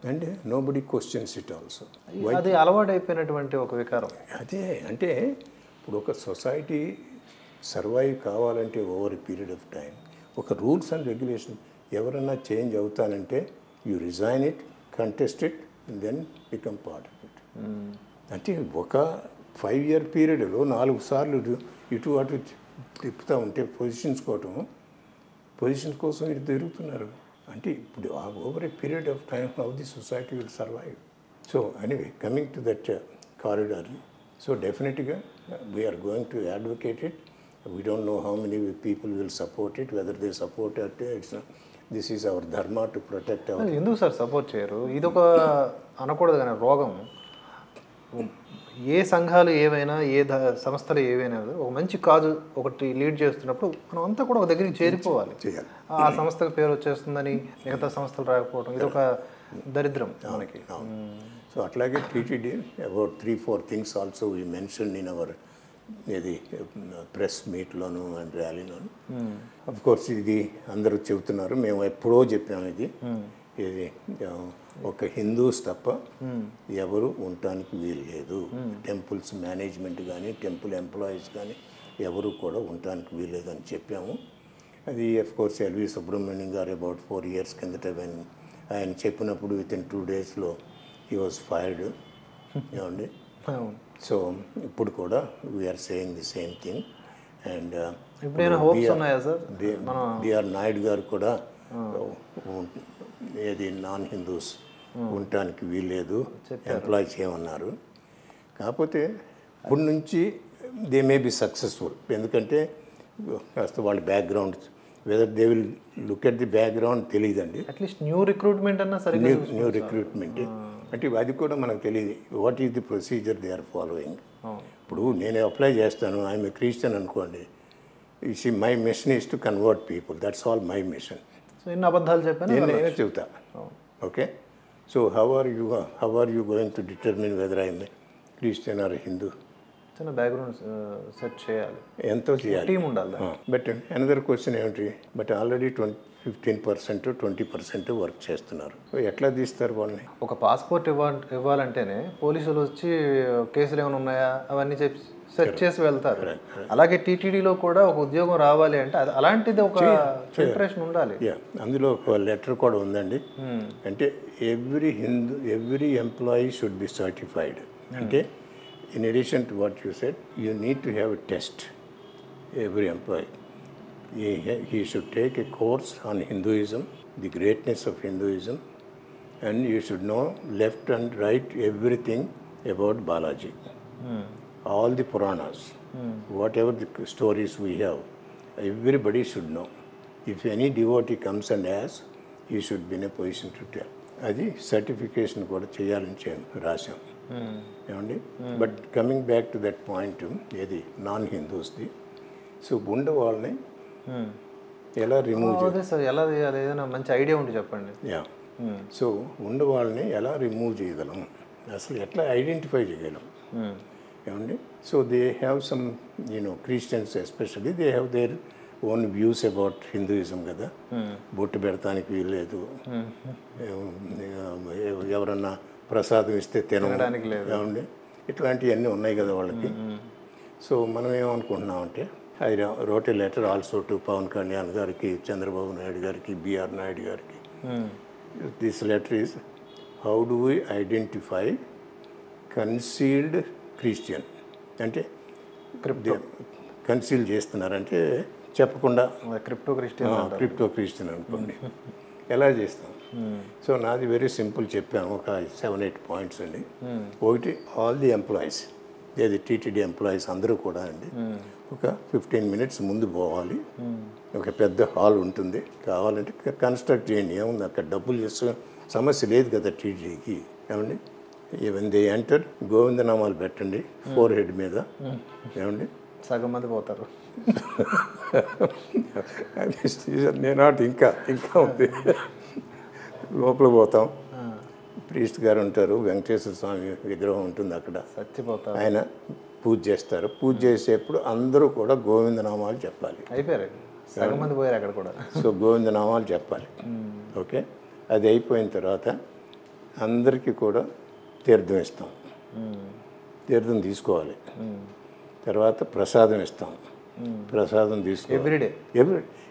Speaker 2: and nobody questions it also.
Speaker 1: అది అలవాటు అయిపోయినటువంటి ఒక వికారం.
Speaker 2: అదే అంటే ఇప్పుడు ఒక సొసైటీ సర్వైవ్ కావాలంటే over a period of time ఒక రూల్స్ అండ్ రెగ్యులేషన్ ఎవరన్నా చేంజ్ అవుతానంటే you resign it contest it then become part of it. అంటే ఒక 5 year పీరియడ్లో 4 సార్లు ఇటు అటు తిప్పుతూ ఉంటే పొజిషన్స్ కోసం ఇటు తిరుగుతున్నారు. అంటే ఇప్పుడు over a period of time how the society will survive. So anyway coming to that corridor, so డెఫినెట్గా we are going to advocate it. We don't know how many people will support it, whether they support it. It's this is our dharma to protect our.
Speaker 1: ఎందుకు sir support చేయరు? ఇదొక అనకూడదు కానీ రోగం. ఏ సంఘాలు ఏవైనా సంస్థలు ఏవైనా ఒక మంచి కాజు ఒకటి లీడ్ చేస్తున్నప్పుడు మనం అంతా కూడా ఒక దగ్గరికి చేరిపోవాలి. ఆ సంస్థకు పేరు వచ్చేస్తుందని మిగతా సంస్థలు రాకపోవడం ఇది ఒక దరిద్రం మనకి.
Speaker 2: సో అట్లాగే TTD about 3-4 things also we mention in our ఇది ప్రెస్ మీట్లోను అండ్ ర్యాలీలోను. అఫ్ కోర్స్ ఇది అందరూ చెబుతున్నారు, మేము ఎప్పుడో చెప్పాము ఇది ఒక హిందూస్ తప్ప ఎవరు ఉండటానికి వీలు లేదు. టెంపుల్స్ మేనేజ్మెంట్ కానీ టెంపుల్ ఎంప్లాయీస్ కానీ ఎవరు కూడా ఉండటానికి వీల్లేదు అని చెప్పాము. అది కోర్స్ ఎల్వి సుబ్రహ్మణ్యం గారు అబౌట్ 4 years కిందట ఆయన చెప్పినప్పుడు వితిన్ 2 daysలో హీ వాజ్ ఫైర్డ్. ఏమండి, సో ఇప్పుడు కూడా we are saying the same thing. And BR Naidu గారు కూడా ఏది నాన్ హిందూస్ ఉండటానికి వీల్లేదు ఎంప్లాయ్ చేయమన్నారు. కాకపోతే ఇప్పటి నుంచి దే మే బి సక్సెస్ఫుల్, ఎందుకంటే కాస్త వాళ్ళ background whether they will look at the background తెలియదండి.
Speaker 1: అట్లీస్ట్ న్యూ రిక్రూట్మెంట్ అన్నా సరే,
Speaker 2: న్యూ రిక్రూట్మెంట్ అంటే అది కూడా మనకు తెలియదు. What is the procedure they are following. ఇప్పుడు నేను అప్లై చేస్తాను, ఐఎమ్ ఏ క్రిస్టియన్ అనుకోండి, my mission is to convert people, that's all my mission.
Speaker 1: So ఎన్ని అబద్ధాలు చెప్పాను
Speaker 2: నేనే చెబుతా. Okay, so how are you going to determine whether I'm a Christian or Hindu?
Speaker 1: చిన్న బ్యాక్గ్రౌండ్ సెట్ చేయాలి,
Speaker 2: ఎంతో చేయాలి,
Speaker 1: టీమ్ ఉండాలి.
Speaker 2: బట్ అనదర్ క్వశ్చన్ ఏమిటి, బట్ ఆల్రెడీ 15% 20% వర్క్ చేస్తున్నారు. ఎట్లా తీస్తారు వాళ్ళని?
Speaker 1: ఒక పాస్పోర్ట్ ఇవ్వాలంటేనే పోలీసులు వచ్చి కేసులు ఏమైనా ఉన్నాయా అవన్నీ చెప్పి సెర్చ్ చేసి వెళ్తారు. అలాగే టీటీడీలో కూడా ఒక ఉద్యోగం రావాలి అంటే అలాంటిది ఒక ప్రిపరేషన్ ఉండాలి.
Speaker 2: అందులో ఒక లెటర్ కూడా ఉందండి. అంటే every employee should be certified. అంటే in addition to what you said, you need to have a test. Every employee he should take a course on Hinduism, the greatness of Hinduism, and you should know left and right everything about Balaji. All the Puranas, whatever the stories we have, everybody should know. If any devotee comes and asks, he should be in a position to tell. అది certification కూడా చేయాలని రాశాం. ఏమండి, but coming back to that point, ఏది non హిందూస్ది. So ఉండే వాళ్ళని ఎలా remove
Speaker 1: ఎలా చేయాలి? ఏదైనా మంచి ఐడియా ఉంటే చెప్పండి.
Speaker 2: సో ఉండే వాళ్ళని ఎలా రిమూవ్ చేయగలం, అసలు ఎట్లా ఐడెంటిఫై చేయగలం? ఏమండి, so they have some Christians especially they have their own views about Hinduism కదా. బొట్టు పెడతానికి వీల్లేదు, ఎవరన్నా ప్రసాదం ఇస్తే తినడానికి లేదు, ఏమండి ఇట్లాంటివన్నీ ఉన్నాయి కదా వాళ్ళకి. సో మనం ఏమనుకుంటున్నామంటే, I wrote a letter also to Pawan Kalyan గారికి, చంద్రబాబు నాయుడు గారికి, బిఆర్ నాయుడు గారికి. This letter is how do we identify concealed Christian. అంటే కన్సీల్ చేస్తున్నారంటే చెప్పకుండా క్రిప్టో క్రిస్టియన్ అనుకోండి. ఎలా చేస్తాం? సో నాది వెరీ సింపుల్ చెప్పాను, ఒక 7-8 points అండి. ఒకటి, ఆల్ ది ఎంప్లాయీస్, ఏది టీటీడీ ఎంప్లాయీస్ అందరూ కూడా అండి ఒక 15 minutes ముందు పోవాలి. ఒక పెద్ద హాల్ ఉంటుంది, కావాలంటే కన్స్ట్రక్ట్ చేయండి, ఏముంది అక్కడ డబ్బులు చేసే సమస్య లేదు కదా టీటీడీకి. ఏమండి, ఈవెన్ దే ఎంటర్ గోవిందనామాలు పెట్టండి ఫోర్హెడ్ మీద, ఏమండి
Speaker 1: సగం మంది పోతారు.
Speaker 2: నేనాటి ఇంకా ఉంది. లోపల పోతాం, ప్రీస్ట్ గారు ఉంటారు, వెంకటేశ్వర స్వామి విగ్రహం ఉంటుంది అక్కడ,
Speaker 1: చచ్చిపోతారు.
Speaker 2: ఆయన పూజ చేస్తారు. పూజ చేసేప్పుడు అందరూ కూడా గోవిందనామాలు చెప్పాలి.
Speaker 1: అయిపోయారు, సగం మంది పోయారు అక్కడ కూడా.
Speaker 2: సో గోవిందనామాలు చెప్పాలి. ఓకే, అది అయిపోయిన తర్వాత అందరికీ కూడా తీర్థం ఇస్తాం. తీర్థం తీసుకోవాలి. తర్వాత ప్రసాదం ఇస్తాం. ప్రసాదం తీసుకో
Speaker 1: ఎవ్రీడే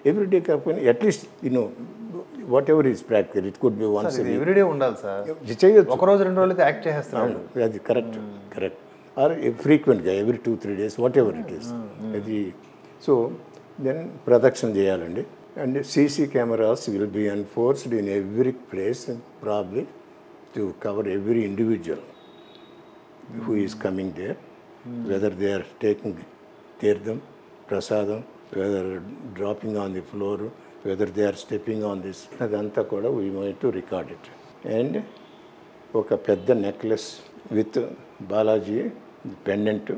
Speaker 2: ఎవ్రీడే కాకపోయినా at least whatever is practical, it could be once
Speaker 1: everyday ఉండాలి సార్.
Speaker 2: చేయొచ్చు.
Speaker 1: ఒక రోజు 2 రోజులు అయితే యాక్ట్ చేసేస్తాను.
Speaker 2: అది కరెక్ట్ ఆర్ ఫ్రీక్వెంట్గా every 2-3 days whatever it is అది. సో దెన్ ప్రదక్షిణ చేయాలండి. And CC cameras will be enforced in every place probably to cover every individual who is coming there, whether they are taking తీర్థం, ప్రసాదం, whether dropping on the floor, whether they are stepping on this, అదంతా కూడా we want to record it. And ఒక పెద్ద necklace with Balaji pendant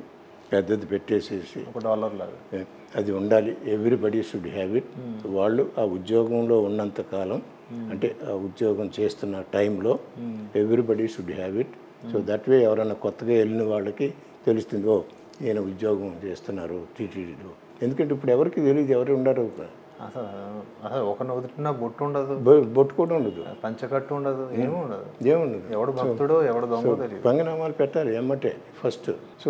Speaker 2: పెద్దది పెట్టేసేసి
Speaker 1: $1 లాగా
Speaker 2: అది ఉండాలి. Everybody should have it. వాళ్ళు ఆ ఉద్యోగంలో ఉన్నంత కాలం, అంటే ఆ ఉద్యోగం చేస్తున్న టైంలో everybody should have it. So that way ఎవరైనా కొత్తగా వెళ్ళిన వాళ్ళకి తెలుస్తుంది, ఓ ఈయన ఉద్యోగం చేస్తున్నారు టీటీడీలో. ఎందుకంటే ఇప్పుడు ఎవరికి తెలియదు, ఎవరు ఉండరు.
Speaker 1: అసలు ఒక నవ్వుతున్నా బొట్టు ఉండదు,
Speaker 2: బొట్టు కూడా ఉండదు,
Speaker 1: పంచకట్టు ఉండదు, ఏముండదు.
Speaker 2: ఎవడు
Speaker 1: భక్తుడో ఎవడు దొంగ తెలియదు.
Speaker 2: పంగనామాలు పెట్టాలి ఎమ్మటే ఫస్ట్. సో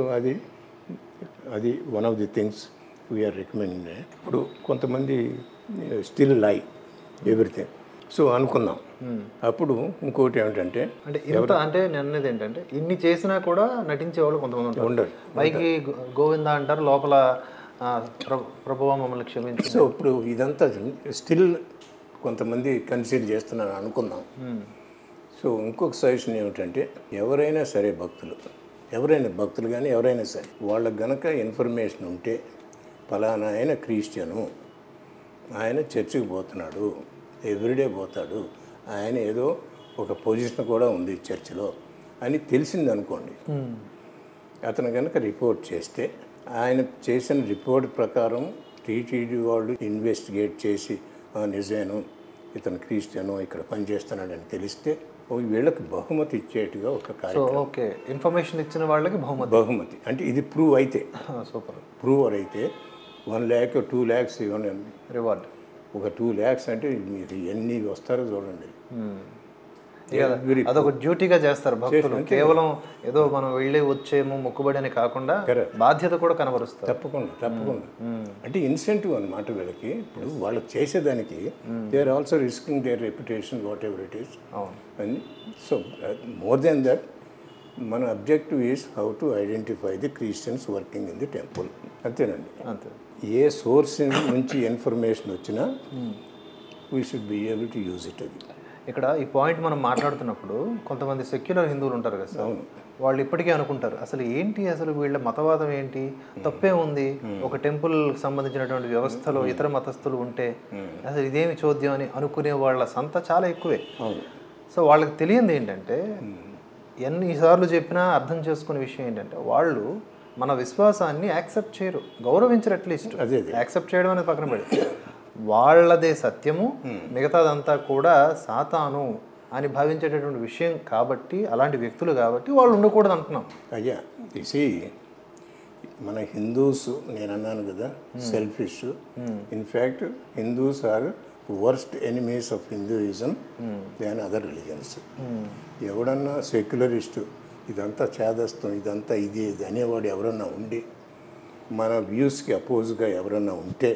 Speaker 2: అది one of the things we are recommending. ఇప్పుడు కొంతమంది స్టిల్ లై ఎవ్రీథింగ్. సో అనుకుందాం. అప్పుడు ఇంకోటి ఏమిటంటే
Speaker 1: ఇంత అంటే నేను అనేది ఏంటంటే ఇన్ని చేసినా కూడా నటించేవాళ్ళు కొంతమంది ఉంటారు. పైకి గోవింద అంటారు, లోపల ప్రభువా మమ్మల్ని క్షమించు.
Speaker 2: సో ఇప్పుడు ఇదంతా స్టిల్ కొంతమంది కన్సిడర్ చేస్తున్నారు అనుకుందాం. సో ఇంకొక సజెషన్ ఏమిటంటే ఎవరైనా సరే భక్తులు కానీ ఎవరైనా సరే వాళ్ళకి గనక ఇన్ఫర్మేషన్ ఉంటే ఫలానా ఆయన క్రిస్టియను, ఆయన చర్చికి పోతున్నాడు, ఎవ్రీడే పోతాడు, ఆయన ఏదో ఒక పొజిషన్ కూడా ఉంది చర్చిలో అని తెలిసింది అనుకోండి, అతను కనుక రిపోర్ట్ చేస్తే ఆయన చేసిన రిపోర్ట్ ప్రకారం టీటీడీ వాళ్ళు ఇన్వెస్టిగేట్ చేసి నిజమేను ఇతను క్రిస్టియను ఇక్కడ పనిచేస్తున్నాడని తెలిస్తే వీళ్ళకి బహుమతి ఇచ్చేట్టుగా ఒక కార్యక్రమం.
Speaker 1: ఓకే, ఇన్ఫర్మేషన్ ఇచ్చిన వాళ్ళకి
Speaker 2: బహుమతి అంటే ఇది ప్రూవ్ అయితే,
Speaker 1: సూపర్
Speaker 2: ప్రూవర్ అయితే 1 lakh 2 lakhs ఇవ్వండి
Speaker 1: రివార్డ్.
Speaker 2: ఒక 2 lakhs అంటే మీరు ఎన్ని వస్తారో చూడండి.
Speaker 1: అదొక డ్యూటీగా చేస్తారు భక్తులు. కేవలం ఏదో మనం వెళ్ళి వచ్చేమో మొక్కుబడి అని కాకుండా బాధ్యత కూడా కనబరుస్తారు.
Speaker 2: తప్పకుండా అంటే ఇన్సెంటివ్ అన్నమాట వీళ్ళకి. ఇప్పుడు వాళ్ళు చేసేదానికి they are also risking their reputation whatever it is. And so more than that మన objective is how to identify the Christians working in the temple. అంతేనండి.
Speaker 1: అంతే.
Speaker 2: ఏ సోర్స్ నుంచి ఇన్ఫర్మేషన్ వచ్చినా we should be able to use it. అది
Speaker 1: ఇక్కడ ఈ point మనం మాట్లాడుతున్నప్పుడు కొంతమంది సెక్యులర్ హిందువులు ఉంటారు కదా సార్, వాళ్ళు ఇప్పటికీ అనుకుంటారు అసలు ఏంటి, అసలు వీళ్ళ మతవాదం ఏంటి, తప్పే ఉంది, ఒక టెంపుల్ సంబంధించినటువంటి వ్యవస్థలో ఇతర మతస్థులు ఉంటే అసలు ఇదేమి చోద్యం అని అనుకునే వాళ్ళ సంత చాలా ఎక్కువే. సో వాళ్ళకి తెలియంది ఏంటంటే, ఎన్నిసార్లు చెప్పినా అర్థం చేసుకునే విషయం ఏంటంటే వాళ్ళు మన విశ్వాసాన్ని యాక్సెప్ట్ చేయరు, గౌరవించరు. అట్లీస్ట్ యాక్సెప్ట్ చేయడం అనేది పక్కన పెట్టి వాళ్ళదే సత్యము, మిగతాదంతా కూడా సాతాను అని భావించేటటువంటి విషయం కాబట్టి, అలాంటి వ్యక్తులు కాబట్టి వాళ్ళు ఉండకూడదు అంటున్నాం.
Speaker 2: అయ్యా ఇసి మన హిందూస్, నేను అన్నాను కదా, selfish. In fact Hindus or worst enemies of Hinduism than other religions. ఎవడన్నా సెక్యులరిస్టు ఇదంతా చేదస్తాం, ఇదంతా ఇది అనేవాడు ఎవరన్నా ఉండి మన వ్యూస్కి అపోజ్గా ఎవరన్నా ఉంటే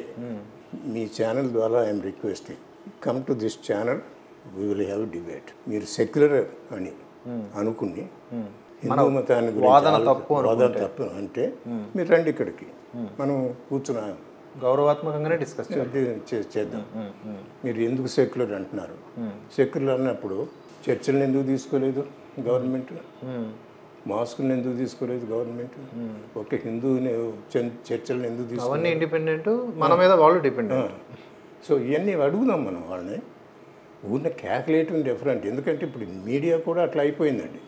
Speaker 2: మీ ఛానల్ ద్వారా I'm requesting, come to this channel, we will have debate. మీరు సెక్యులర్ అని అనుకుని హిందూ మతాన్ని వాదన తప్పు అంటే మీరు రండి ఇక్కడికి, మనం కూర్చున్నా
Speaker 1: గౌరవాత్మకంగానే డిస్కస్
Speaker 2: చేద్దాం. మీరు ఎందుకు సెక్యులర్ అంటున్నారు? సెక్యులర్ అన్నప్పుడు చర్చలను ఎందుకు తీసుకోలేదు గవర్నమెంట్? మాస్కులను ఎందుకు తీసుకోలేదు గవర్నమెంట్? ఒక హిందూని చర్చలను ఎందుకు తీసుకోలేదు?
Speaker 1: ఇండిపెండెంట్, మన మీద వాళ్ళు డిపెండెంట్.
Speaker 2: సో ఇవన్నీ అడుగుదాం మనం వాళ్ళని. ఊరిని క్యాల్కులేటివ్ డిఫరెంట్. ఎందుకంటే ఇప్పుడు మీడియా కూడా అట్లా అయిపోయిందండి.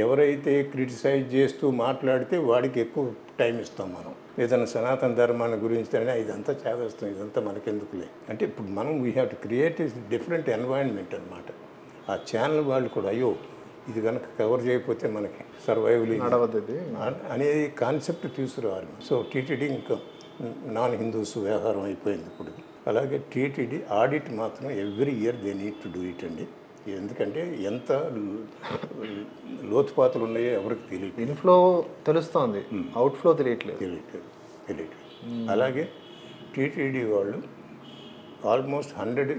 Speaker 2: ఎవరైతే క్రిటిసైజ్ చేస్తూ మాట్లాడితే వాడికి ఎక్కువ టైం ఇస్తాం మనం. ఏదైనా సనాతన ధర్మాన్ని గురించి ఇదంతా చేస్తాం, ఇదంతా మనకెందుకులే అంటే ఇప్పుడు మనం we have to create different environment అనమాట. ఆ ఛానల్ వాళ్ళు కూడా అయ్యో ఇది కనుక కవర్ చేయకపోతే మనకి సర్వైవల్ అనేది కాన్సెప్ట్ తీసుకురావాలి. సో టీటీడీ ఇంకా నాన్ హిందూస్ వ్యవహారం అయిపోయింది ఇప్పుడు. అలాగే టీటీడీ ఆడిట్ మాత్రం every year they need to do it అండి. ఎందుకంటే ఎంత లోతుపాతులు ఉన్నాయో ఎవరికి తెలియదు.
Speaker 1: ఇన్ఫ్లో తెలుస్తోంది, అవుట్ఫ్లో తెలియట్లేదు.
Speaker 2: తెలియట్లేదు. అలాగే టీటీడీ వాళ్ళు ఆల్మోస్ట్ 100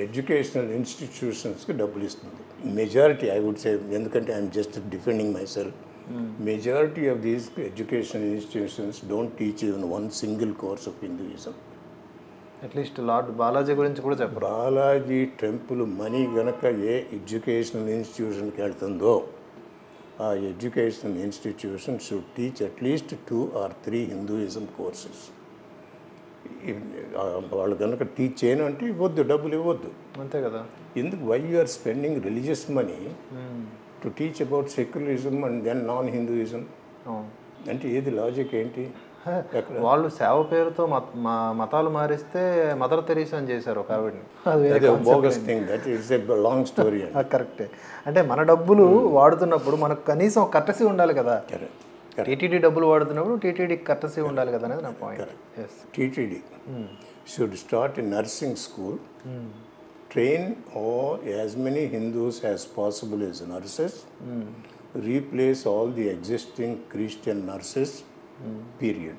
Speaker 2: ఎడ్యుకేషనల్ ఇన్స్టిట్యూషన్స్కి డబ్బులు ఇస్తుంది. మెజారిటీ ఐ వుడ్ సే, ఎందుకంటే I'm just defending my self, majority of these educational institutions don't teach even one single course of Hinduism.
Speaker 1: At least lord Balaji గురించి కూడా చెప్పరు.
Speaker 2: బాలాజీ టెంపుల్ మనీ గనక ఏ ఎడ్యుకేషనల్ ఇన్స్టిట్యూషన్కి వెళ్తుందో ఆ educational institution should teach at least 2 or 3 Hinduism courses. వాళ్ళు కనుక teach చేయను అంటే ఇవ్వద్దు, డబ్బులు ఇవ్వద్దు.
Speaker 1: అంతే కదా.
Speaker 2: ఎందుకు why you are spending religious money to teach about secularism and then non Hinduism? అంటే ఏది లాజిక్ ఏంటి?
Speaker 1: వాళ్ళు సేవ పేరుతో మతాలు మారిస్తే మదర్ తెరీసా అని చేశారు ఒక ఆవిడని. కరెక్టే. అంటే మన డబ్బులు వాడుతున్నప్పుడు మనకు కనీసం కట్టసి ఉండాలి కదా. టీటీడీ డబ్బులు వాడుతున్నప్పుడు టీటీడీ కట్టసి ఉండాలి కదా అనేది నా point.
Speaker 2: TTD should start a nursing school, train all as many Hindus as possible as nurses, replace all the existing Christian nurses, period.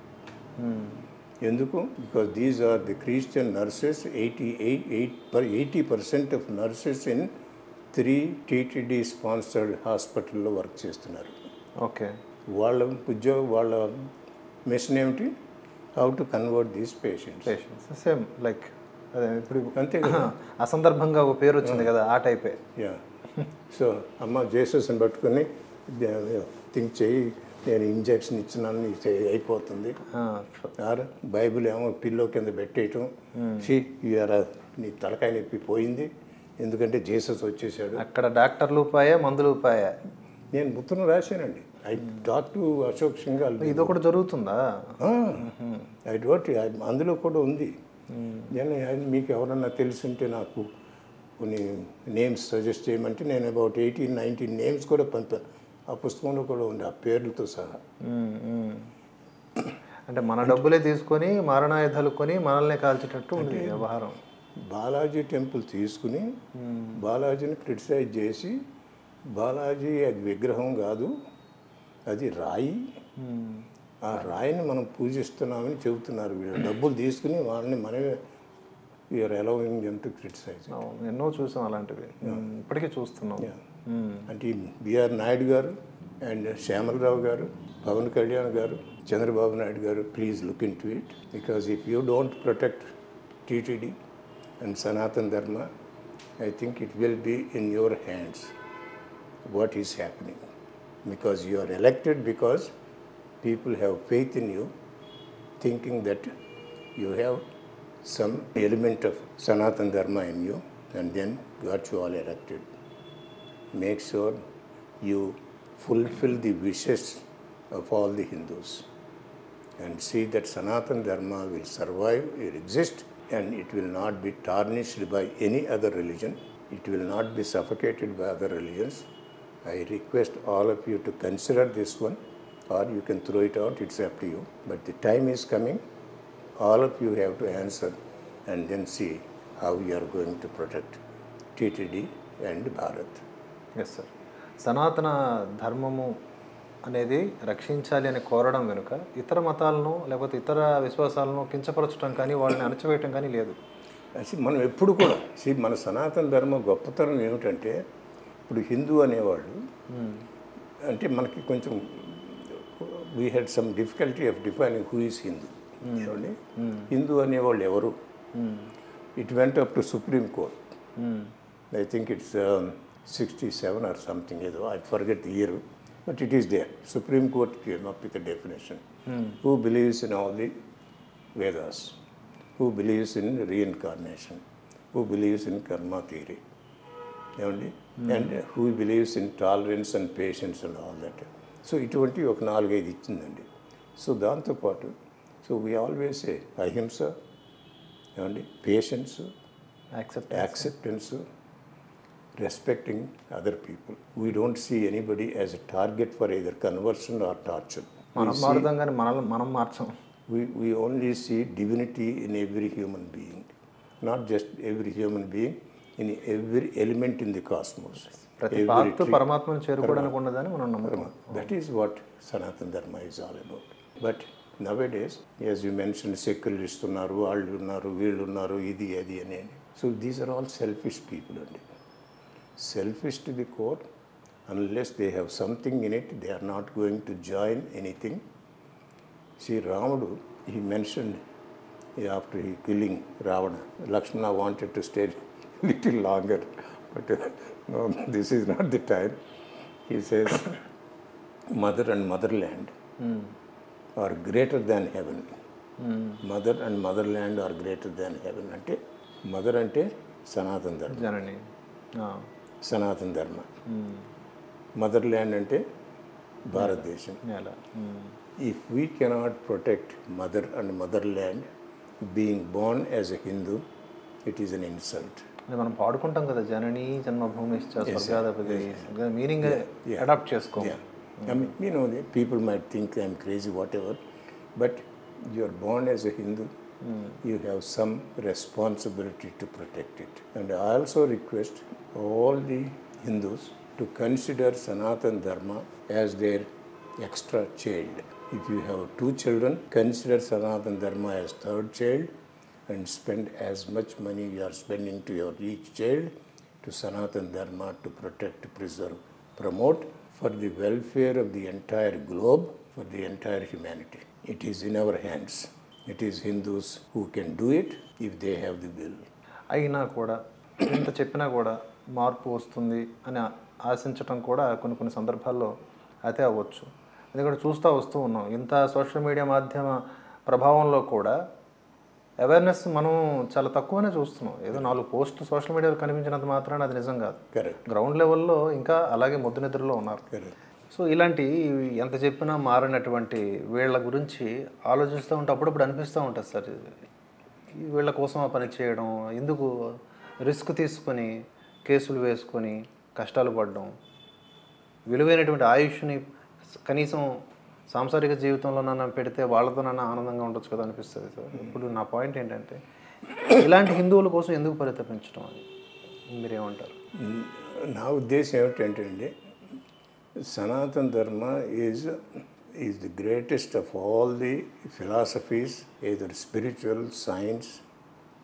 Speaker 2: ఎందుకు? Because these are the Christian nurses. 80% of nurses in 3 TTD sponsored hospital work చేస్తున్నారు.
Speaker 1: Okay.
Speaker 2: వాళ్ళ వాళ్ళ machine ఏమిటి? How to convert these patients.
Speaker 1: Same like అదే ఇప్పుడు
Speaker 2: అంతే కదా.
Speaker 1: అసందర్భంగా ఒక పేరు వచ్చింది కదా, ఆ టైపే.
Speaker 2: యా. సో అమ్మ జేసస్ని పట్టుకొని థింక్ చేయి, నేను ఇంజెక్షన్ ఇచ్చినాను అయిపోతుంది. బైబిల్ ఏమో పిల్లో కింద పెట్టేయటం, నీ తలకాయ నొప్పి పోయింది ఎందుకంటే జేసస్ వచ్చేసాడు.
Speaker 1: అక్కడ డాక్టర్లు ఉపాయే, మందులు ఉపాయే.
Speaker 2: నేను ఉత్తరం రాశానండి. I talk to Ashok Singhal.
Speaker 1: ఇది ఒకటి జరుగుతుందా?
Speaker 2: ఐ డోట్, అందులో కూడా ఉంది. నేను మీకు ఎవరన్నా తెలుసుంటే నాకు కొన్ని నేమ్స్ సజెస్ట్ చేయమంటే నేను అబౌట్ 18-19 నేమ్స్ కూడా పంపాను. ఆ పుస్తకంలో కూడా ఉంది, ఆ పేర్లతో సహా.
Speaker 1: అంటే మన డబ్బులే తీసుకొని మారణాయుధాలు కొని మనల్ని కాల్చేటట్టు ఉంది వ్యవహారం.
Speaker 2: బాలాజీ టెంపుల్ తీసుకుని బాలాజీని క్రిటిసైజ్ చేసి, బాలాజీ అది విగ్రహం కాదు, అది రాయి, ఆ రాయిని మనం పూజిస్తున్నామని చెబుతున్నారు. వీళ్ళు డబ్బులు తీసుకుని వాళ్ళని మనమే we are allowing them to criticise.
Speaker 1: ఎన్నో చూసాం అలాంటివి, ఇప్పటికీ చూస్తున్నాం.
Speaker 2: అంటే బిఆర్ నాయుడు గారు అండ్ శ్యామలరావు గారు, పవన్ కళ్యాణ్ గారు, Chandrababu Naidu garu, please look into it. Because if you don't protect TTD and Sanatan Dharma, I think it will be in your hands what is happening. Because you are elected because people have faith in you, thinking that you have some element of Sanatan Dharma in you, and then got you all elected. Make sure you fulfill the wishes of all the Hindus and see that Sanatan Dharma will survive, will exist, and it will not be tarnished by any other religion. It will not be suffocated by other religions. I request all of you to consider this one, or you can throw it out, it's up to you. But the time is coming, all of you have to answer and then see how you are going to protect TTD and Bharat.
Speaker 1: Yes, sir. సనాతన ధర్మము అనేది రక్షించాలి అని కోరడం వెనుక ఇతర మతాలను లేకపోతే ఇతర విశ్వాసాలను కించపరచడం కానీ వాళ్ళని అణచివేయటం కానీ లేదు.
Speaker 2: మనం ఎప్పుడు కూడా మన సనాతన ధర్మం గొప్పతనం ఏమిటంటే, ఇప్పుడు హిందూ అనేవాళ్ళు అంటే మనకి కొంచెం we had some difficulty of defining who is Hindu. Hindu అనేవాళ్ళు ఎవరు? It went up to supreme court. I think it's 67 or something, ఏదో I forget the year, but it is there. Supreme court came up with a definition. Who believes in all the Vedas, who believes in reincarnation, who believes in karma theory, ఏమండి, and who believes in tolerance and patience and all that. So ఇటువంటి ఒక 4-5 ఇచ్చిందండి. So దాంతోపాటు so we always a ahimsa, ఏమండి, patience, acceptance, respecting other people. We don't see anybody as a target for either conversion or torture.
Speaker 1: మనం మార్చాం.
Speaker 2: We only see divinity in every human being, not just every human being, in every element in the cosmos.
Speaker 1: ప్రతి
Speaker 2: Every
Speaker 1: part
Speaker 2: tree.
Speaker 1: పరమాత్మను చేరుకోవడానికి ఉన్నదని మనం నమ్ముతాం.
Speaker 2: That is what Sanatana Dharma is all about. But nowadays, as you mentioned, secularists ఉన్నారు, వాళ్ళు ఉన్నారు, వీళ్ళు ఉన్నారు, ఇది అది అని. So these are all selfish people only. Selfish to the core. Unless they have something in it, they are not going to join anything. See, Ramanudu, he mentioned after he killing Ravana, Lakshmana wanted to stay little longer, but no, this is not the time. He says, mother and motherland are greater than heaven. Mother and motherland are greater than heaven. Ante mother ante Sanatana Dharma.
Speaker 1: Janani
Speaker 2: Sanatana Dharma. Motherland ante భారతదేశం.
Speaker 1: ఎలా
Speaker 2: If we cannot protect mother and motherland, being born as a Hindu, it is an insult.
Speaker 1: అది మనం పాడుకుంటాం కదా, జనని జన్మభూమి స్వర్గాధిపతి, meaning adapt చేసుకో.
Speaker 2: I mean, you know, people might think I'm crazy, whatever, but you're born as a Hindu, you have some responsibility to protect it. And I also request all the Hindus to consider Sanatana Dharma as their extra child. If you have 2 children, consider Sanatana Dharma as 3rd child and spend as much money you are spending to your each child to Sanatana Dharma to protect, preserve, promote for the welfare of the entire globe, for the entire humanity. It is in our hands. It is Hindus who can do it if they have the will.
Speaker 1: అయినా కూడా ఇంత చెప్పినా కూడా మార్పు వస్తుంది అని ఆశించటం కూడా కొన్ని సందర్భాల్లో అయితే అవ్వచ్చు. ఎందుకంటే చూస్తూ వస్తూ ఉన్నాం, ఇంత సోషల్ మీడియా మాధ్యమ ప్రభావంలో కూడా అవేర్నెస్ మనం చాలా తక్కువనే చూస్తున్నాం. ఏదో 4 పోస్టులు సోషల్ మీడియాలో కనిపించినంత మాత్రాన అది నిజం కాదు. గ్రౌండ్ లెవెల్లో ఇంకా అలాగే ముద్దు నిద్రలో ఉన్నారు. సో ఇలాంటి ఎంత చెప్పినా మారినటువంటి వీళ్ళ గురించి ఆలోచిస్తూ ఉంటే అప్పుడప్పుడు అనిపిస్తూ ఉంటుంది, సార్ వీళ్ళ కోసం ఆ పని చేయడం ఎందుకు, రిస్క్ తీసుకొని కేసులు వేసుకొని కష్టాలు పడడం, విలువైనటువంటి ఆయుష్ని కనీసం సాంసారిక జీవితంలోనన్నా పెడితే వాళ్ళతోనన్నా ఆనందంగా ఉండొచ్చు కదా అనిపిస్తుంది సార్. ఇప్పుడు నా పాయింట్ ఏంటంటే, ఇలాంటి హిందువుల కోసం ఎందుకు పరితపించడం అని మీరేమంటారు?
Speaker 2: నా ఉద్దేశం ఏమిటంటే అండి, Sanatana Dharma is the greatest of all the philosophies, either spiritual, science,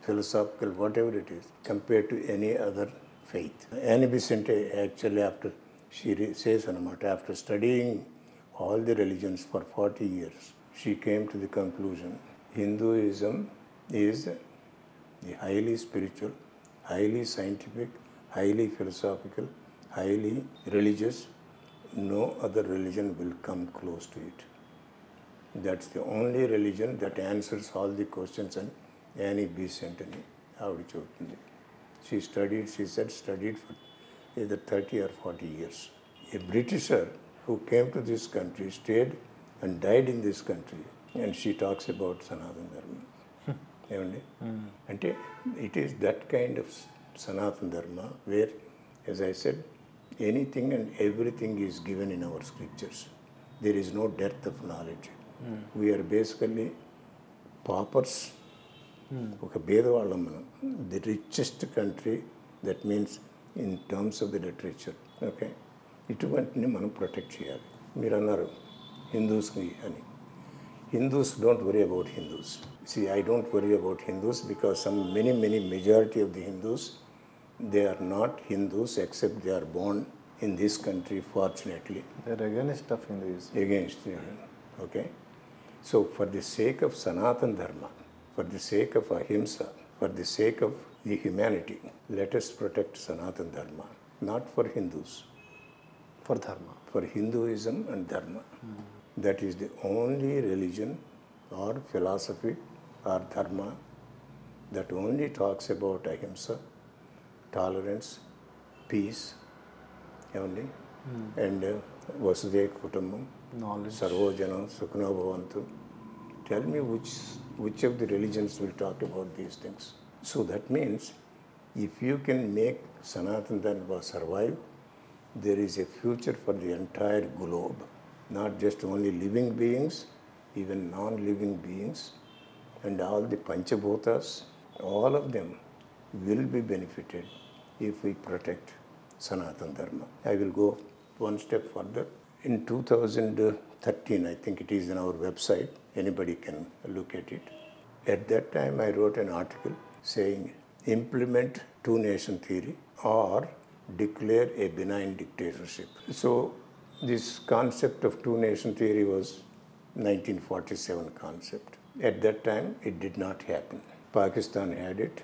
Speaker 2: philosophical, whatever it is, compared to any other faith. Anne Besant actually, after she says, after studying all the religions for 40 years, she came to the conclusion Hinduism is the highly spiritual, highly scientific, highly philosophical, highly religious. No other religion will come close to it. That's the only religion that answers all the questions. And Anne Besant అని ఆవిడ చెబుతుంది. She studied for either 30 or 40 years. A Britisher who came to this country, stayed and died in this country, and she talks about Sanatana Dharma. ఏమండి అంటే it is that kind of Sanatana Dharma where, as I said, anything and everything is given in our scriptures. There is no dearth of knowledge. We are basically paupers. ఒక పేదవాళ్ళం మనం. The richest country, that means in terms of the literature. Okay, ఇటువంటిని మనం protect చేయాలి. మీరు అన్నారు హిందూస్కి అని. Hindus don't worry about Hindus. See, I don't worry about Hindus because many majority of the Hindus, they are not Hindus except they are born in this country, fortunately.
Speaker 1: They are against of Hinduism.
Speaker 2: Against, okay. So for the sake of Sanatana Dharma, for the sake of Ahimsa, for the sake of the humanity, let us protect Sanatana Dharma, not for Hindus.
Speaker 1: For Dharma.
Speaker 2: For Hinduism and Dharma. That is the only religion or philosophy or Dharma that only talks about Ahimsa, tolerance, peace, and Vasudhaiva Kutumbam,
Speaker 1: Knowledge.
Speaker 2: Sarvojana, Sukhno Bhavantu. Tell me which of the religions will talk about these things. So that means if you can make Sanatana Dharma survive, there is a future for the entire globe. Not just only living beings, even non-living beings, and all the Panchabhutas, all of them will be benefited if we protect Sanatana Dharma. I will go one step further. In 2013, I think it is in our website, anybody can look at it. At that time, I wrote an article saying, implement two-nation theory or declare a benign dictatorship. So this concept of two-nation theory was 1947 concept. At that time, it did not happen. Pakistan had it.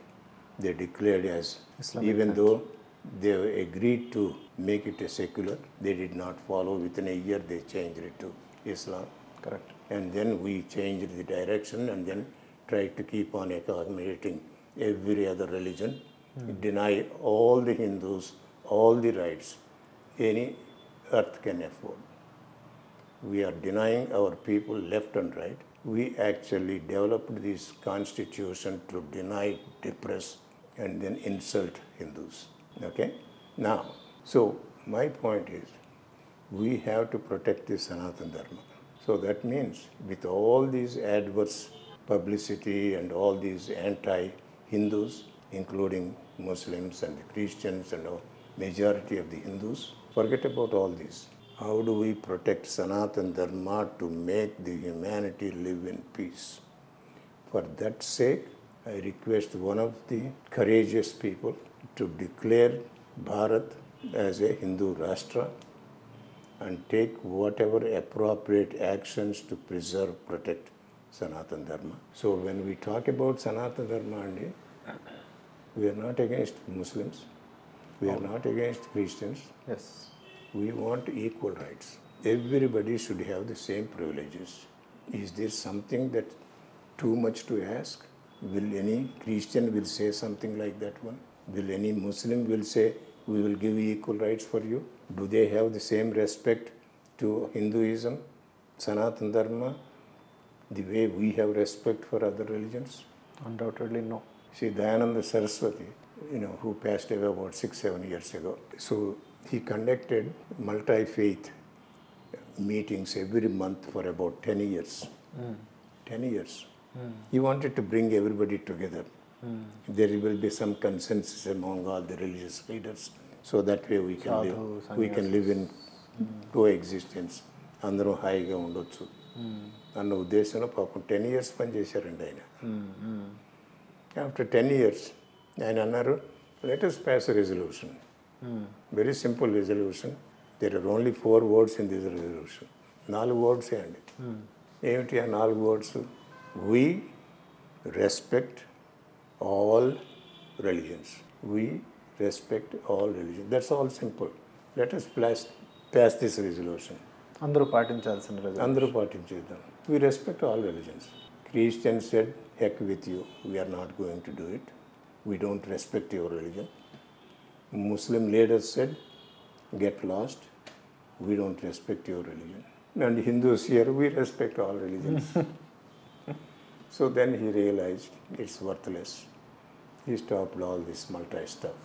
Speaker 2: They declared as,
Speaker 1: Islamic
Speaker 2: even
Speaker 1: country.
Speaker 2: though they agreed to make it a secular, they did not follow. Within a year, they changed it to Islam.
Speaker 1: Correct.
Speaker 2: And then we changed the direction and then tried to keep on accommodating every other religion, deny all the Hindus all the rights any earth can afford. We are denying our people left and right. We actually developed this constitution to deny, depress, and then insult Hindus. Okay? Now, so my point is, we have to protect the Sanatana Dharma. So that means with all these adverse publicity and all these anti-Hindus, including Muslims and Christians and majority of the Hindus, forget about all this. How do we protect Sanatana Dharma to make the humanity live in peace? For that sake, I request one of the courageous people to declare Bharat as a Hindu Rashtra and take whatever appropriate actions to preserve, protect Sanatana Dharma. So when we talk about Sanatana Dharma, we are not against Muslims, we are not against Christians.
Speaker 1: Yes.
Speaker 2: We want equal rights. Everybody should have the same privileges. Is there something that too much to ask? Will any Christian will say something like that one? Will any Muslim will say, we will give equal rights for you? Do they have the same respect to Hinduism, Sanatana Dharma, the way we have respect for other religions?
Speaker 1: Undoubtedly no.
Speaker 2: See, Dayananda Saraswati, who passed away about 6-7 years ago. So he conducted multi-faith meetings every month for about 10 years. 10 years. He wanted to bring everybody together. There will be some consensus among all the religious leaders. So that way we can live in coexistence. అందరూ హాయిగా ఉండొచ్చు అన్న ఉద్దేశంలో పాపం 10 years పనిచేశారండి ఆయన. After 10 years, ఆయన అన్నారు, let us pass a resolution. Very simple resolution. There are only 4 words in this resolution. 4 words అండి. ఏమిటి ఆ 4 words? We respect all religions. We respect all religions. That's all simple. Let us pass this resolution.
Speaker 1: అందరూ పాటించాల్సిన రోజు.
Speaker 2: అందరూ పాటించేద్దాం. We respect all religions. Christians said, heck with you. We are not going to do it. We don't respect your religion. Muslim leaders said, get lost. We don't respect your religion. And Hindus here, we respect all religions. So then he realized it's worthless. He stopped all this multi-stuff.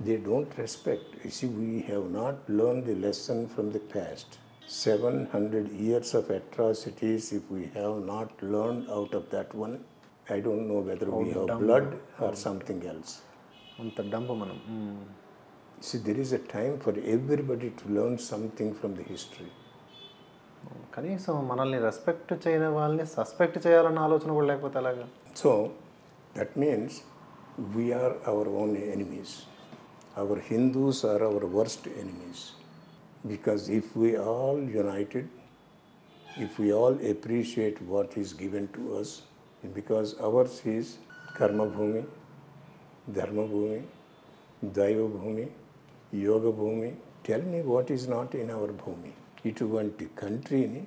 Speaker 2: They don't respect. You see, we have not learned the lesson from the past. 700 years of atrocities, if we have not learned out of that one, I don't know whether we have blood or something else.
Speaker 1: అంత dump మనం.
Speaker 2: See, there is a time for everybody to learn something from the history.
Speaker 1: కనీసం మనల్ని respect చేయని వాళ్ళని suspect చేయాలన్న ఆలోచన కూడా లేకపోతే అలాగా.
Speaker 2: So, that means we are our own enemies. Our Hindus are our worst enemies. Because if we all united, if we all appreciate what is given to us, because ours is Karma Bhumi, Dharma Bhumi, Daiva Bhumi, Yoga Bhumi, tell me what is not in our Bhumi. ఇటువంటి కంట్రీని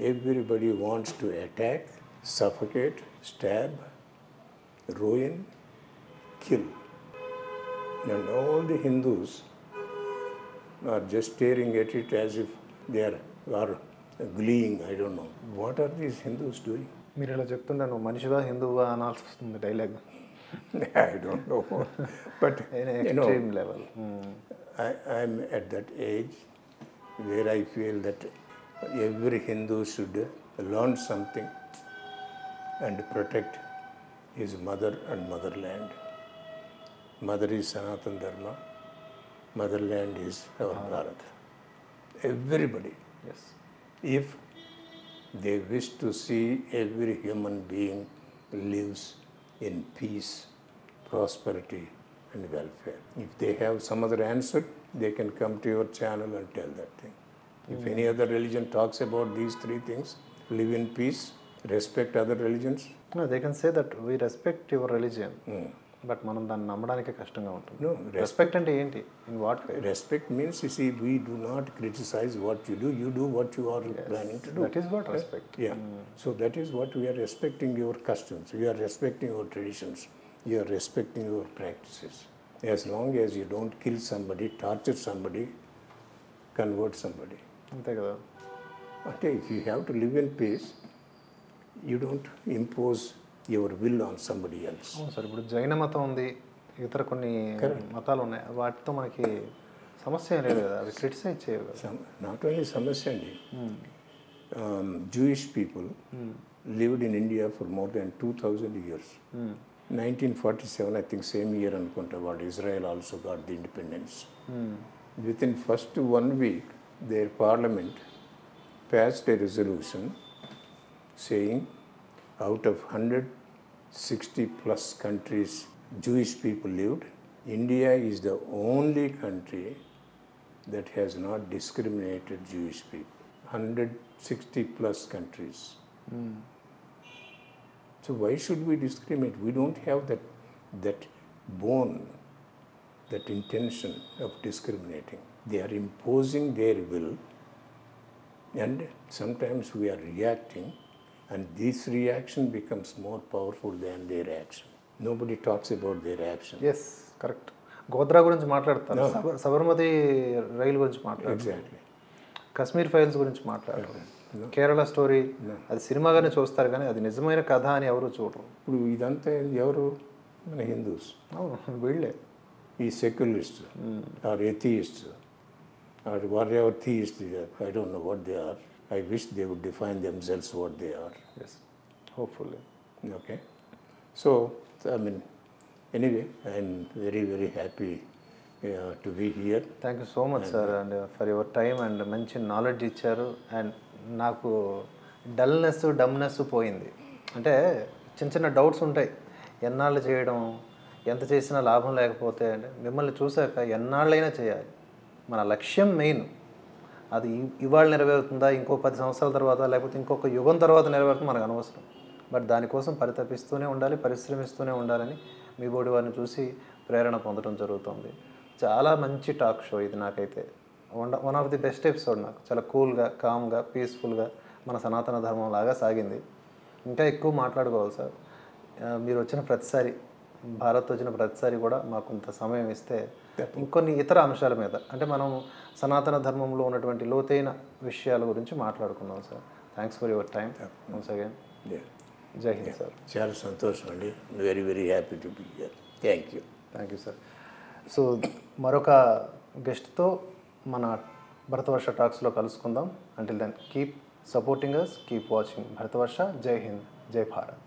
Speaker 2: everybody wants to attack, suffocate, stab, ruin, kill. And all the Hindus are just staring at it as if they are gleeing, I don't know. What are these Hindus doing?
Speaker 1: మీరు ఇలా చెప్తుంటే నువ్వు మనిషివా హిందువా అనాల్సి వస్తుంది dialogue.
Speaker 2: I don't know. But,
Speaker 1: extreme level.
Speaker 2: I'm at that age where I feel that every Hindu should learn something and protect his mother and motherland. Mother is Sanatana Dharma, motherland is our Bharat. Everybody,
Speaker 1: yes
Speaker 2: if they wish to see every human being lives in peace, prosperity and welfare. If they have some other answer, they can come to your channel and tell that thing. If any other religion talks about these three things, live in peace, respect other religions,
Speaker 1: they can say that we respect your religion but మనం దాన్ని నమ్మడానికే కష్టంగా ఉంటుంది.
Speaker 2: no,
Speaker 1: respect అంటే ఏంటి? In what way?
Speaker 2: respect means, you see, we do not criticize what you do what you are planning to do.
Speaker 1: That is what respect.
Speaker 2: Yeah. So that is what we are respecting your customs, we are respecting your traditions, you are respecting your practices. As long as you don't kill somebody, torture somebody, convert somebody.
Speaker 1: అంతే కదా.
Speaker 2: Okay, if you have to live in peace, you don't impose your will on somebody else.
Speaker 1: అవును sir, ఇప్పుడు జైన మతం ఉంది, ఇతర కొన్ని మతాలు ఉన్నాయి, వాటితో మనకి సమస్య ఏం లేదు కదా, అవి క్రిటిసైజ్ చేయవు కదా.
Speaker 2: Not only Samasya, Jewish people lived in India for more than 2000 years. 1947, I think same year అనుకుంటా వాళ్ళు Israel also got the independence. Within first 1 week, their parliament passed a resolution saying out of 160 plus countries Jewish people lived, India is the only country that has not discriminated Jewish people. 160 plus countries. So why should we discriminate? We don't have that bone, that intention of discriminating. They are imposing their will, and sometimes we are reacting, and this reaction becomes more powerful than their action. Nobody talks about their action.
Speaker 1: Yes correct. Godhra గురించి మాట్లాడతారు, సబర్మతి రైలు గురించి మాట్లాడతారు,
Speaker 2: Exactly.
Speaker 1: Kashmir files గురించి మాట్లాడతారు, Kerala story అది సినిమాగానే చూస్తారు కానీ అది నిజమైన కథ అని ఎవరు చూడరు.
Speaker 2: ఇప్పుడు ఇదంతా ఎవరు? మన హిందూస్,
Speaker 1: అవును, వీళ్ళే.
Speaker 2: ఈ secularist or atheist or whatever theist, I don't know what they are. I wish they would define themselves what they are.
Speaker 1: Yes, hopefully.
Speaker 2: Okay. So, I mean, anyway, I'm very, very happy to be here.
Speaker 1: Thank you so much sir and for your time and మంచి knowledge ఇచ్చారు. And నాకు dullness dumbness పోయింది. అంటే చిన్న చిన్న doubts ఉంటాయి, ఎన్నాళ్ళు చేయడం, ఎంత చేసినా లాభం లేకపోతే. అంటే మిమ్మల్ని చూశాక ఎన్నాళ్ళైనా చేయాలి, మన లక్ష్యం మెయిన్. అది ఇవాళ నెరవేరుతుందా, ఇంకో 10 సంవత్సరాల తర్వాత, లేకపోతే ఇంకొక యుగం తర్వాత నెరవేరుతుంది మనకు అనవసరం. బట్ దానికోసం పరితపిస్తూనే ఉండాలి, పరిశ్రమిస్తూనే ఉండాలని మీ బోడి వారిని చూసి ప్రేరణ పొందడం జరుగుతుంది. చాలా మంచి టాక్ షో ఇది. నాకైతే one of the best episode. నాకు చాలా కూల్గా, కామ్గా, పీస్ఫుల్గా మన సనాతన ధర్మం లాగా సాగింది. ఇంకా ఎక్కువ మాట్లాడుకోవాలి సార్. మీరు వచ్చిన ప్రతిసారి, భారత్ వచ్చిన ప్రతిసారి కూడా మాకు కొంత సమయం ఇస్తే ఇంకొన్ని ఇతర అంశాల మీద, అంటే మనం సనాతన ధర్మంలో ఉన్నటువంటి లోతైన విషయాల గురించి మాట్లాడుకుందాం sir. Thanks for your time once again. జై హింద్ సార్.
Speaker 2: చాలా సంతోషం అండి. Very very happy to be here. Thank you.
Speaker 1: Thank you sir. So మరొక గెస్ట్తో మన భరతవర్ష టాక్స్లో కలుసుకుందాం. Until then keep supporting us, keep watching Bharatavarsha. జై హింద్, జై భారత్.